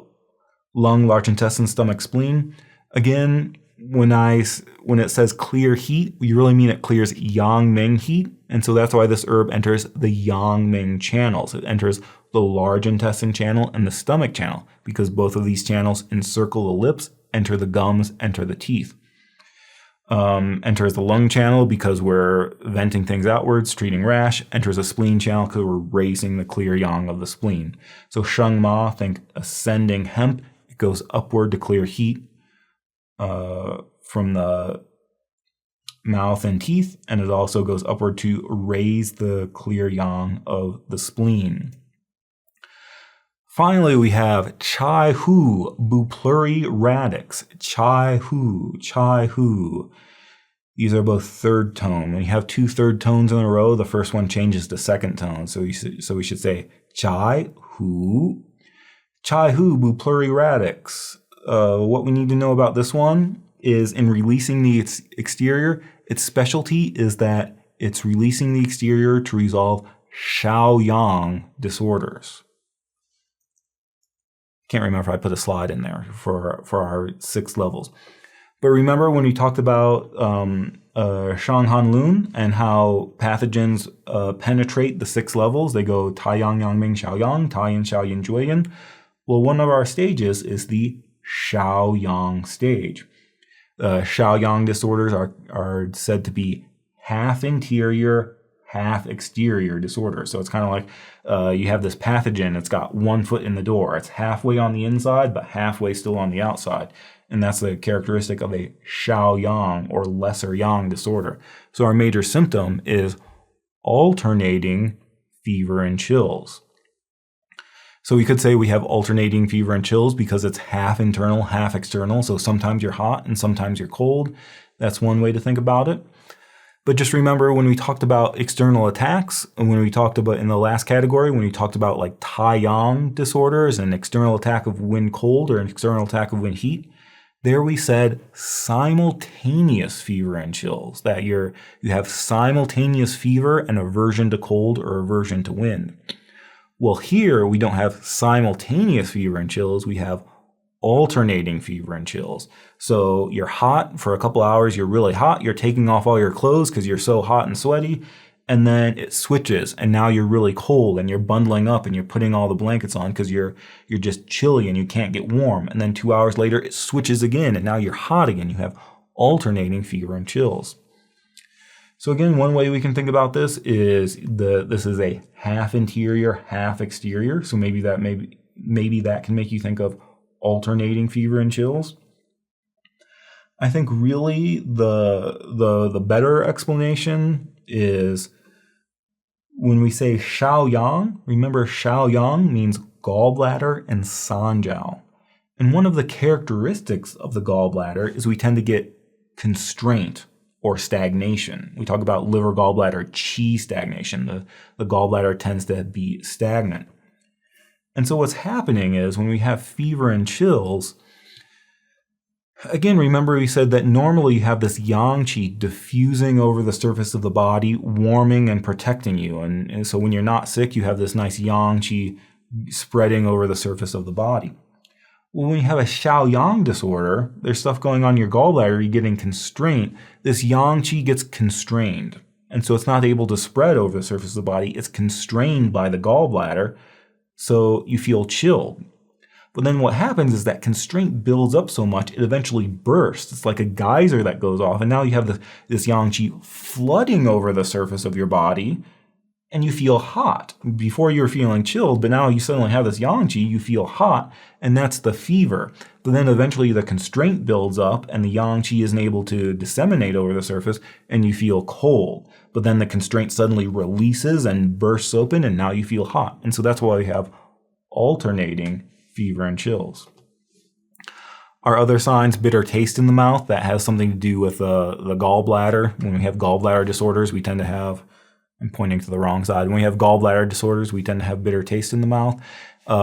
large intestine, stomach, spleen. Again, when it says clear heat, we really mean it clears Yang Ming heat, and so that's why this herb enters the Yang Ming channels. It enters the large intestine channel and the stomach channel, because both of these channels encircle the lips, enter the gums, enter the teeth. Enters the lung channel because we're venting things outwards, treating rash. Enters a spleen channel because we're raising the clear yang of the spleen. So Shengma, think ascending hemp. It goes upward to clear heat from the mouth and teeth, and it also goes upward to raise the clear yang of the spleen. Finally, we have Chai Hu Bupluri radix. Chai Hu, Chai Hu. These are both third tone. When you have two third tones in a row, the first one changes to second tone. So we should say Chai Hu. Chai Hu Bupluri radix. What we need to know about this one is in releasing the exterior, its specialty is that it's releasing the exterior to resolve Shaoyang disorders. Can't remember if I put a slide in there for our 6 levels. But remember when we talked about Shanghanlun and how pathogens penetrate the 6 levels? They go Taiyang, Yangming, Xiaoyang, Taiyan, Xiaoyin, Jueyin. Well, one of our stages is the Shaoyang stage. Shaoyang disorders are said to be half interior, half exterior disorder. So it's kind of like you have this pathogen, it's got 1 foot in the door. It's halfway on the inside, but halfway still on the outside. And that's the characteristic of a Shaoyang or lesser yang disorder. So our major symptom is alternating fever and chills. So we could say we have alternating fever and chills because it's half internal, half external. So sometimes you're hot and sometimes you're cold. That's one way to think about it. But just remember when we talked about external attacks, and when we talked about in the last category, when we talked about like Taiyang disorders, an external attack of wind cold or an external attack of wind heat, there we said simultaneous fever and chills, that you have simultaneous fever and aversion to cold or aversion to wind. Well, here we don't have simultaneous fever and chills, we have alternating fever and chills. So you're hot for a couple hours, you're really hot, you're taking off all your clothes because you're so hot and sweaty, and then it switches and now you're really cold and you're bundling up and you're putting all the blankets on because you're just chilly and you can't get warm. And then 2 hours later it switches again and now you're hot again. You have alternating fever and chills. So again, one way we can think about this is this is a half interior, half exterior. So maybe that can make you think of alternating fever and chills. I think really the better explanation is when we say Shaoyang, remember Shaoyang means gallbladder and sanjiao. And one of the characteristics of the gallbladder is we tend to get constraint or stagnation. We talk about liver gallbladder qi stagnation. The gallbladder tends to be stagnant. And so what's happening is when we have fever and chills, again, remember we said that normally you have this yang qi diffusing over the surface of the body, warming and protecting you. And so when you're not sick, you have this nice yang qi spreading over the surface of the body. Well, when you have a Shaoyang disorder, there's stuff going on in your gallbladder, you're getting constraint. This yang qi gets constrained. And so it's not able to spread over the surface of the body. It's constrained by the gallbladder. So you feel chilled. But then what happens is that constraint builds up so much, it eventually bursts. It's like a geyser that goes off. And now you have this yang qi flooding over the surface of your body, and you feel hot. Before you were feeling chilled, but now you suddenly have this yang qi, you feel hot, and that's the fever. But then eventually the constraint builds up, and the yang qi isn't able to disseminate over the surface, and you feel cold. But then the constraint suddenly releases and bursts open, and now you feel hot. And so that's why we have alternating fever and chills. Our other signs, bitter taste in the mouth, that has something to do with the gallbladder. When we have gallbladder disorders, we tend to have, I'm pointing to the wrong side. When we have gallbladder disorders, we tend to have bitter taste in the mouth.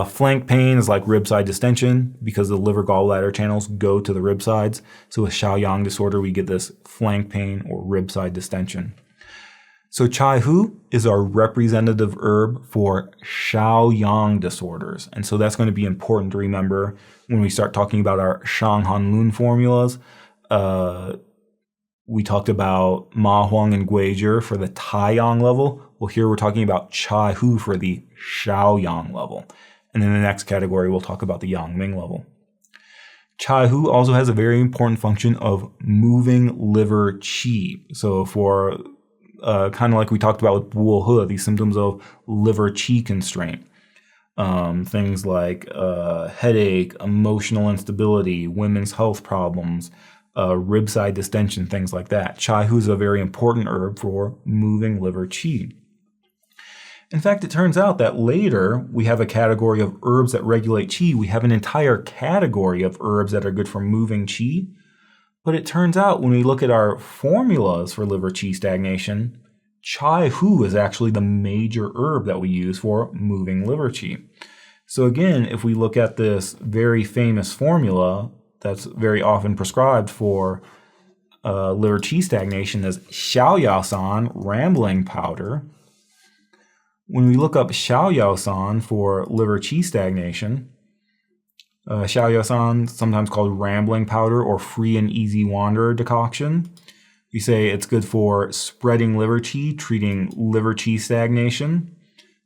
Flank pain is like rib side distension because the liver gallbladder channels go to the rib sides. So with Shaoyang disorder, we get this flank pain or rib side distension. So Chai Hu is our representative herb for Shaoyang disorders. And so that's going to be important to remember when we start talking about our Shanghanlun formulas. We talked about Ma Huang and Guizhi for the Taiyang level. Well, here we're talking about Chai Hu for the Shaoyang level. And in the next category, we'll talk about the Yangming level. Chai Hu also has a very important function of moving liver qi. So for kind of like we talked about with Juhua, these symptoms of liver qi constraint. Things like headache, emotional instability, women's health problems, rib side distension, things like that. Chai Hu is a very important herb for moving liver qi. In fact, it turns out that later we have a category of herbs that regulate qi. We have an entire category of herbs that are good for moving qi. But it turns out when we look at our formulas for liver qi stagnation, chai hu is actually the major herb that we use for moving liver qi. So again, if we look at this very famous formula that's very often prescribed for liver qi stagnation as xiaoyaosan rambling powder, when we look up xiaoyaosan for liver qi stagnation, xiaoyaosan, sometimes called rambling powder or free and easy wanderer decoction, we say it's good for spreading liver qi, treating liver qi stagnation.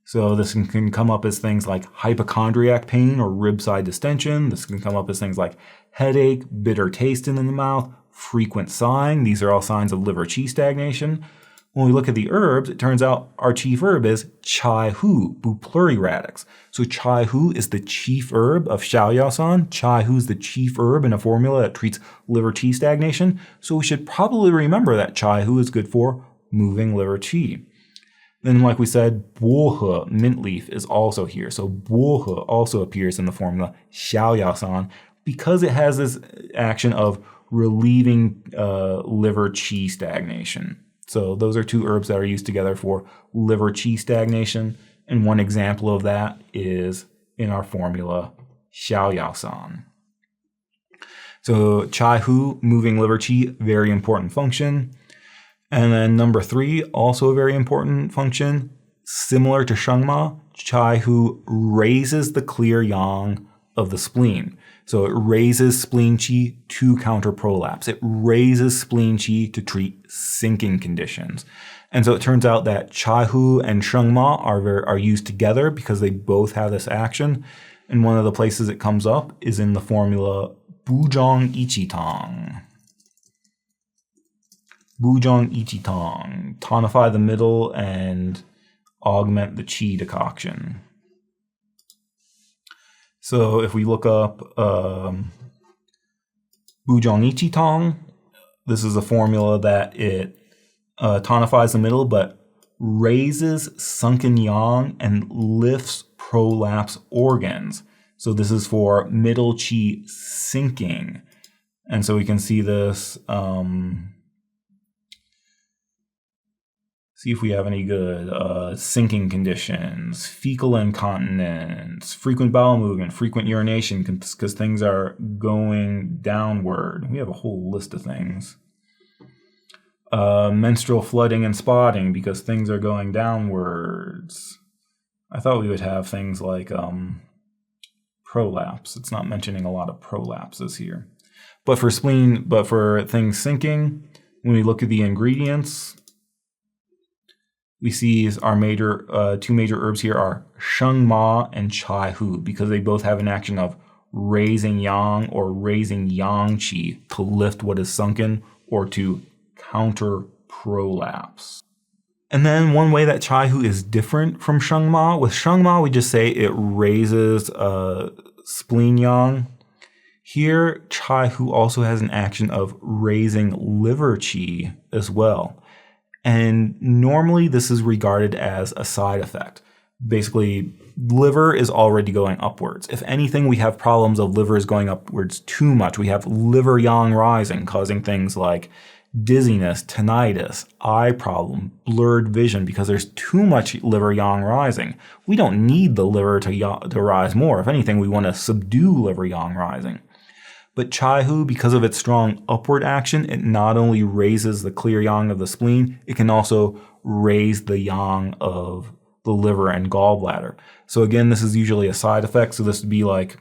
So this can come up as things like hypochondriac pain or rib side distension. This can come up as things like headache, bitter taste in the mouth, frequent sighing. These are all signs of liver qi stagnation. When we look at the herbs, it turns out our chief herb is chai hu, bupluriradix. So chai hu is the chief herb of xiaoyaosan. Chai hu is the chief herb in a formula that treats liver qi stagnation. So we should probably remember that chai hu is good for moving liver qi. Then, like we said, Juhua, mint leaf, is also here. So Juhua also appears in the formula xiaoyaosan because it has this action of relieving liver qi stagnation. So those are two herbs that are used together for liver qi stagnation. And one example of that is in our formula, xiaoyaosan. So chai hu, moving liver qi, very important function. And then number 3, also a very important function, similar to shengma, chai hu raises the clear yang of the spleen. So it raises spleen qi to counter prolapse. It raises spleen qi to treat sinking conditions. And so it turns out that chai hu and shengma are used together because they both have this action. And one of the places it comes up is in the formula buzhong iqitang. Buzhong iqitang, tonify the middle and augment the qi decoction. So if we look up buzhong iqitang, this is a formula that it tonifies the middle but raises sunken yang and lifts prolapse organs. So this is for middle qi sinking. And so we can see this, see if we have any good sinking conditions, fecal incontinence, frequent bowel movement, frequent urination because things are going downward. We have a whole list of things. Menstrual flooding and spotting because things are going downwards. I thought we would have things like prolapse. It's not mentioning a lot of prolapses here. But for things sinking, when we look at the ingredients, we see our two major herbs here are shengma and chai hu because they both have an action of raising yang or raising yang qi to lift what is sunken or to counter prolapse. And then one way that chai hu is different from shengma, with shengma we just say it raises spleen yang. Here, chai hu also has an action of raising liver qi as well. And normally this is regarded as a side effect. Basically, liver is already going upwards. If anything, we have problems of livers going upwards too much. We have liver yang rising, causing things like dizziness, tinnitus, eye problem, blurred vision, because there's too much liver yang rising. We don't need the liver to rise more. If anything, we want to subdue liver yang rising. But chai hu, because of its strong upward action, it not only raises the clear yang of the spleen, it can also raise the yang of the liver and gallbladder. So again, this is usually a side effect. So this would be like,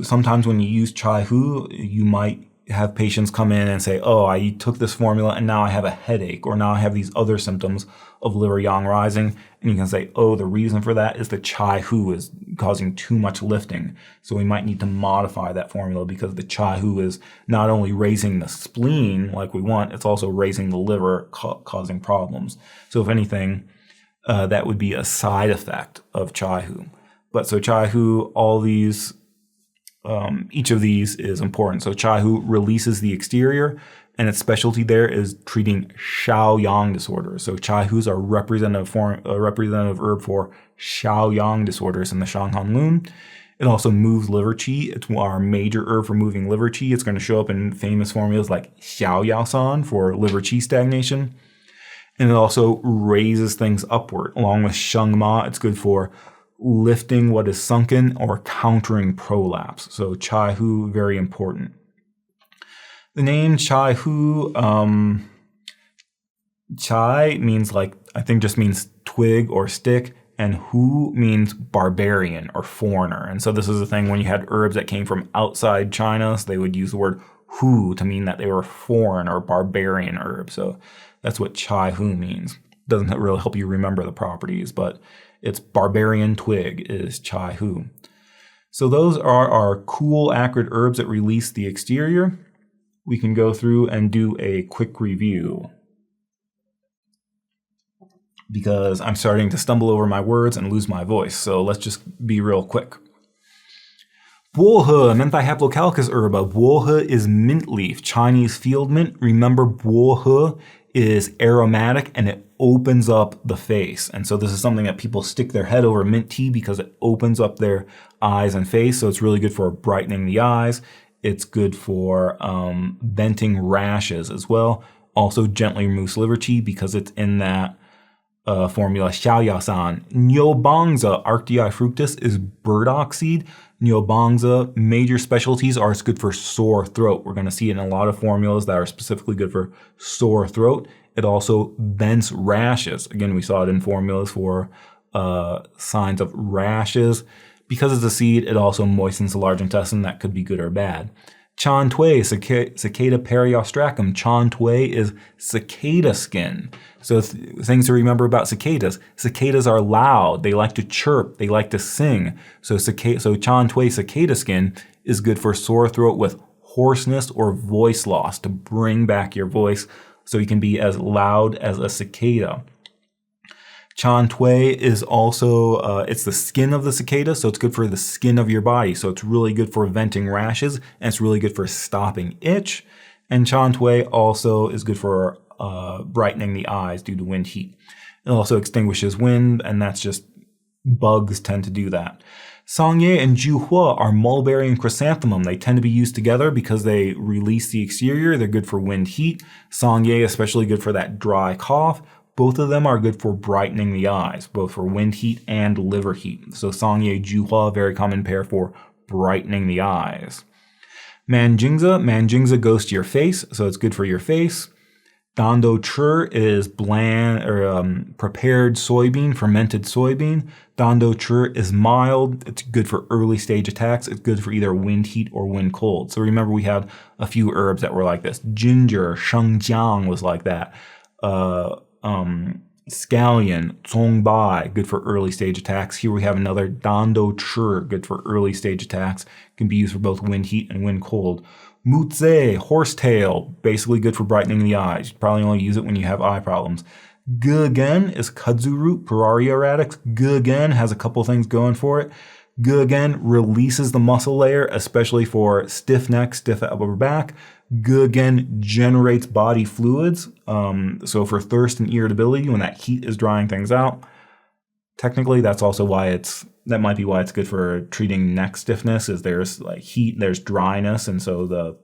sometimes when you use chai hu, you might have patients come in and say, oh, I took this formula and now I have a headache, or now I have these other symptoms of liver yang rising. And you can say, oh, the reason for that is the chai hu is causing too much lifting. So we might need to modify that formula because the chai hu is not only raising the spleen like we want, it's also raising the liver, causing problems. So if anything, that would be a side effect of chai hu. But so chai hu, all these each of these is important. So Chai Hu releases the exterior, and its specialty there is treating Shaoyang disorders. So Chai Hus are representative herb for Shaoyang disorders in the Shanghan Lun. It also moves liver qi. It's our major herb for moving liver qi. It's going to show up in famous formulas like Xiao Yao San for liver qi stagnation. And it also raises things upward. Along with Sheng Ma, it's good for lifting what is sunken or countering prolapse. So Chai Hu, very important. The name Chai Hu, Chai means just means twig or stick, and Hu means barbarian or foreigner. And so this is the thing when you had herbs that came from outside China, so they would use the word Hu to mean that they were foreign or barbarian herbs. So that's what Chai Hu means. Doesn't really help you remember the properties, but its barbarian twig is Chai Hu. So those are our cool acrid herbs that release the exterior. We can go through and do a quick review, because I'm starting to stumble over my words and lose my voice. So let's just be real quick. Buohe, Mentha haplocalicus herba. Buohe is mint leaf, Chinese field mint. Remember, buohe is aromatic and it opens up the face. And so this is something that people stick their head over mint tea because it opens up their eyes and face. So it's really good for brightening the eyes. It's good for venting rashes as well. Also gently removes liver qi because it's in that formula Xiaoyasan. Nyobanza, Arctii fructus, is burdock seed. Nyobanza, major specialties are it's good for sore throat. We're going to see it in a lot of formulas that are specifically good for sore throat. It also vents rashes. Again, we saw it in formulas for signs of rashes. Because it's a seed, it also moistens the large intestine. That could be good or bad. Chantwe Cicada periostracum. Chantwe is cicada skin. So things to remember about cicadas. Cicadas are loud. They like to chirp. They like to sing. So Chantwe cicada skin is good for sore throat with hoarseness or voice loss, to bring back your voice so you can be as loud as a cicada. Chantwe is also, it's the skin of the cicada, so it's good for the skin of your body. So it's really good for venting rashes, and it's really good for stopping itch. And Chantwe also is good for brightening the eyes due to wind heat. It also extinguishes wind, and that's just bugs tend to do that. Sangye and Juhua are mulberry and chrysanthemum. They tend to be used together because they release the exterior. They're good for wind heat. Sangye especially good for that dry cough. Both of them are good for brightening the eyes, both for wind heat and liver heat. So Sangye, Juhua, very common pair for brightening the eyes. Manjingza goes to your face, so it's good for your face. Dando Chur is bland or prepared soybean, fermented soybean. Dando Chur is mild. It's good for early stage attacks. It's good for either wind heat or wind cold. So remember, we had a few herbs that were like this. Ginger, shengjiang was like that. Scallion, Zongbai, good for early stage attacks. Here we have another Dando Chur, good for early stage attacks. Can be used for both wind heat and wind cold. Mutze, horsetail, basically good for brightening the eyes. You probably only use it when you have eye problems. Gugen is kudzu root, Pararia radix. Gugen has a couple things going for it. Gugen releases the muscle layer, especially for stiff neck, stiff upper back. Gugen generates body fluids. So for thirst and irritability, when that heat is drying things out, technically that's also why that might be why it's good for treating neck stiffness, is there's like heat, there's dryness, and so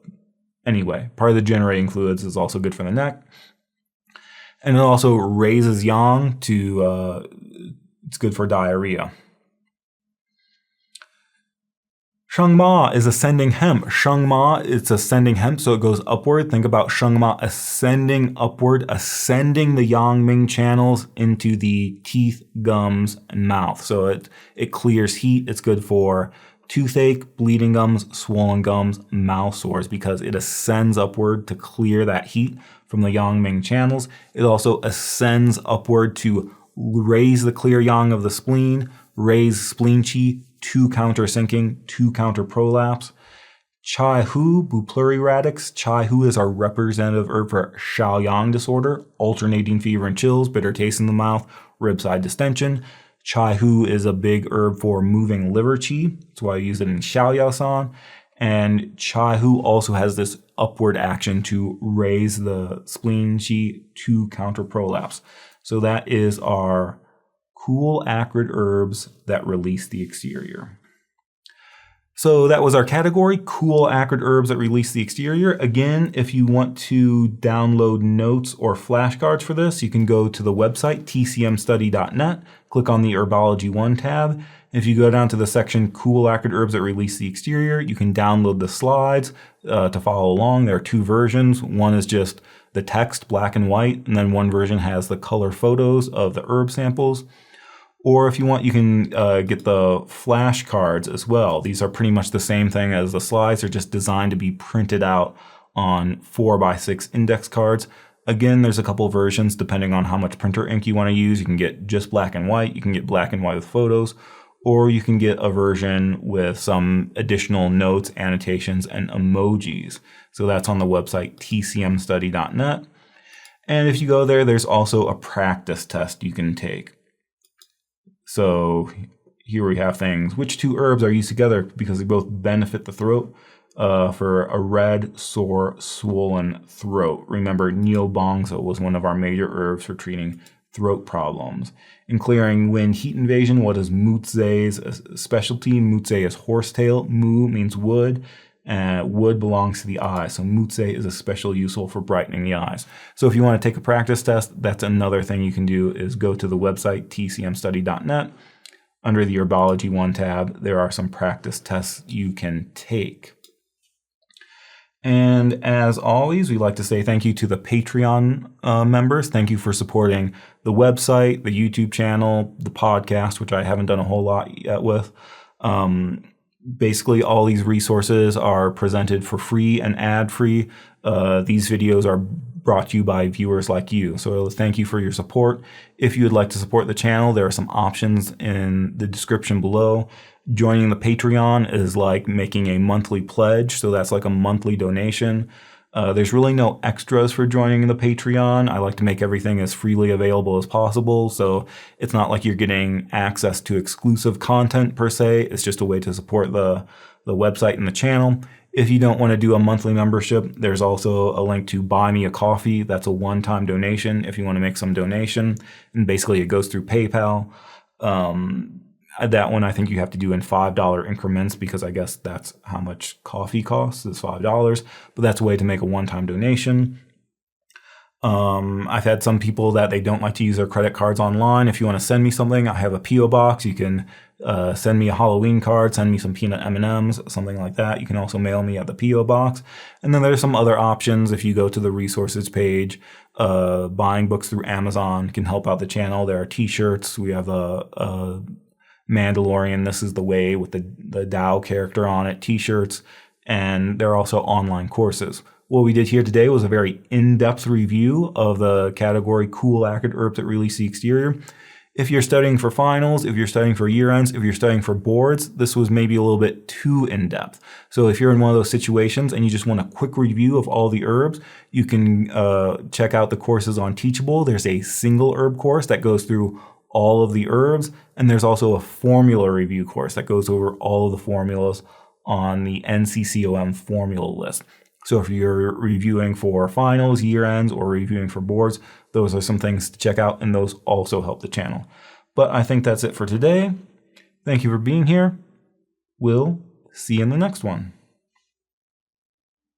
part of the generating fluids is also good for the neck. And it also raises yang it's good for diarrhea. Shengma is ascending hemp. Shengma, it's ascending hemp, so it goes upward. Think about Shengma ascending upward, ascending the Yangming channels into the teeth, gums, and mouth. So it clears heat. It's good for toothache, bleeding gums, swollen gums, mouth sores, because it ascends upward to clear that heat from the Yangming channels. It also ascends upward to raise the clear yang of the spleen, raise spleen qi, to counter sinking, to counter prolapse. Chai Hu, Bupluri radix. Chai Hu is our representative herb for Shaoyang disorder, alternating fever and chills, bitter taste in the mouth, rib side distension. Chai Hu is a big herb for moving liver qi. That's why I use it in Xiaoyao san. And Chai Hu also has this upward action to raise the spleen qi to counter prolapse. So that is our cool acrid herbs that release the exterior. So that was our category, cool acrid herbs that release the exterior. Again, if you want to download notes or flashcards for this, you can go to the website, tcmstudy.net, click on the Herbology 1 tab. If you go down to the section Cool Acrid Herbs that Release the Exterior, you can download the slides to follow along. There are two versions. One is just the text, black and white, and then one version has the color photos of the herb samples. Or if you want, you can get the flashcards as well. These are pretty much the same thing as the slides. They're just designed to be printed out on 4x6 index cards. Again, there's a couple versions depending on how much printer ink you want to use. You can get just black and white. You can get black and white with photos. Or you can get a version with some additional notes, annotations, and emojis. So that's on the website tcmstudy.net. And if you go there, there's also a practice test you can take. So here we have things. Which two herbs are used together because they both benefit the throat for a red, sore, swollen throat? Remember, Nyobanza was one of our major herbs for treating throat problems. In clearing wind heat invasion, what is Mutze's specialty? Mutze is horsetail. Mu means wood. Wood belongs to the eye. So Mutze is especially useful for brightening the eyes. So if you want to take a practice test, that's another thing you can do is go to the website tcmstudy.net. Under the Herbology 1 tab, there are some practice tests you can take. And as always, we'd like to say thank you to the Patreon members. Thank you for supporting the website, the YouTube channel, the podcast, which I haven't done a whole lot yet with. Basically, all these resources are presented for free and ad-free. These videos are brought to you by viewers like you. So thank you for your support. If you would like to support the channel, there are some options in the description below. Joining the Patreon is like making a monthly pledge. So that's like a monthly donation. There's really no extras for joining the Patreon. I like to make everything as freely available as possible. So it's not like you're getting access to exclusive content per se. It's just a way to support the website and the channel. If you don't want to do a monthly membership, there's also a link to buy me a coffee. That's a one-time donation if you want to make some donation. And basically it goes through PayPal. That one I think you have to do in $5 increments because I guess that's how much coffee costs is $5. But that's a way to make a one-time donation. I've had some people that they don't like to use their credit cards online. If you want to send me something, I have a P.O. box. You can send me a Halloween card, send me some peanut M&Ms, something like that. You can also mail me at the P.O. box. And then there's some other options. If you go to the resources page, buying books through Amazon can help out the channel. There are t-shirts. We have a Mandalorian, This is the Way with the Tao character on it, t-shirts, and there are also online courses. What we did here today was a very in-depth review of the category Cool Acrid Herbs that Release the Exterior. If you're studying for finals, if you're studying for year ends, if you're studying for boards, this was maybe a little bit too in-depth. So if you're in one of those situations and you just want a quick review of all the herbs, you can check out the courses on Teachable. There's a single herb course that goes through all of the herbs, and there's also a formula review course that goes over all of the formulas on the NCCAOM formula list. So if you're reviewing for finals, year ends, or reviewing for boards, those are some things to check out, and those also help the channel. But I think that's it for today. Thank you for being here. We'll see you in the next one.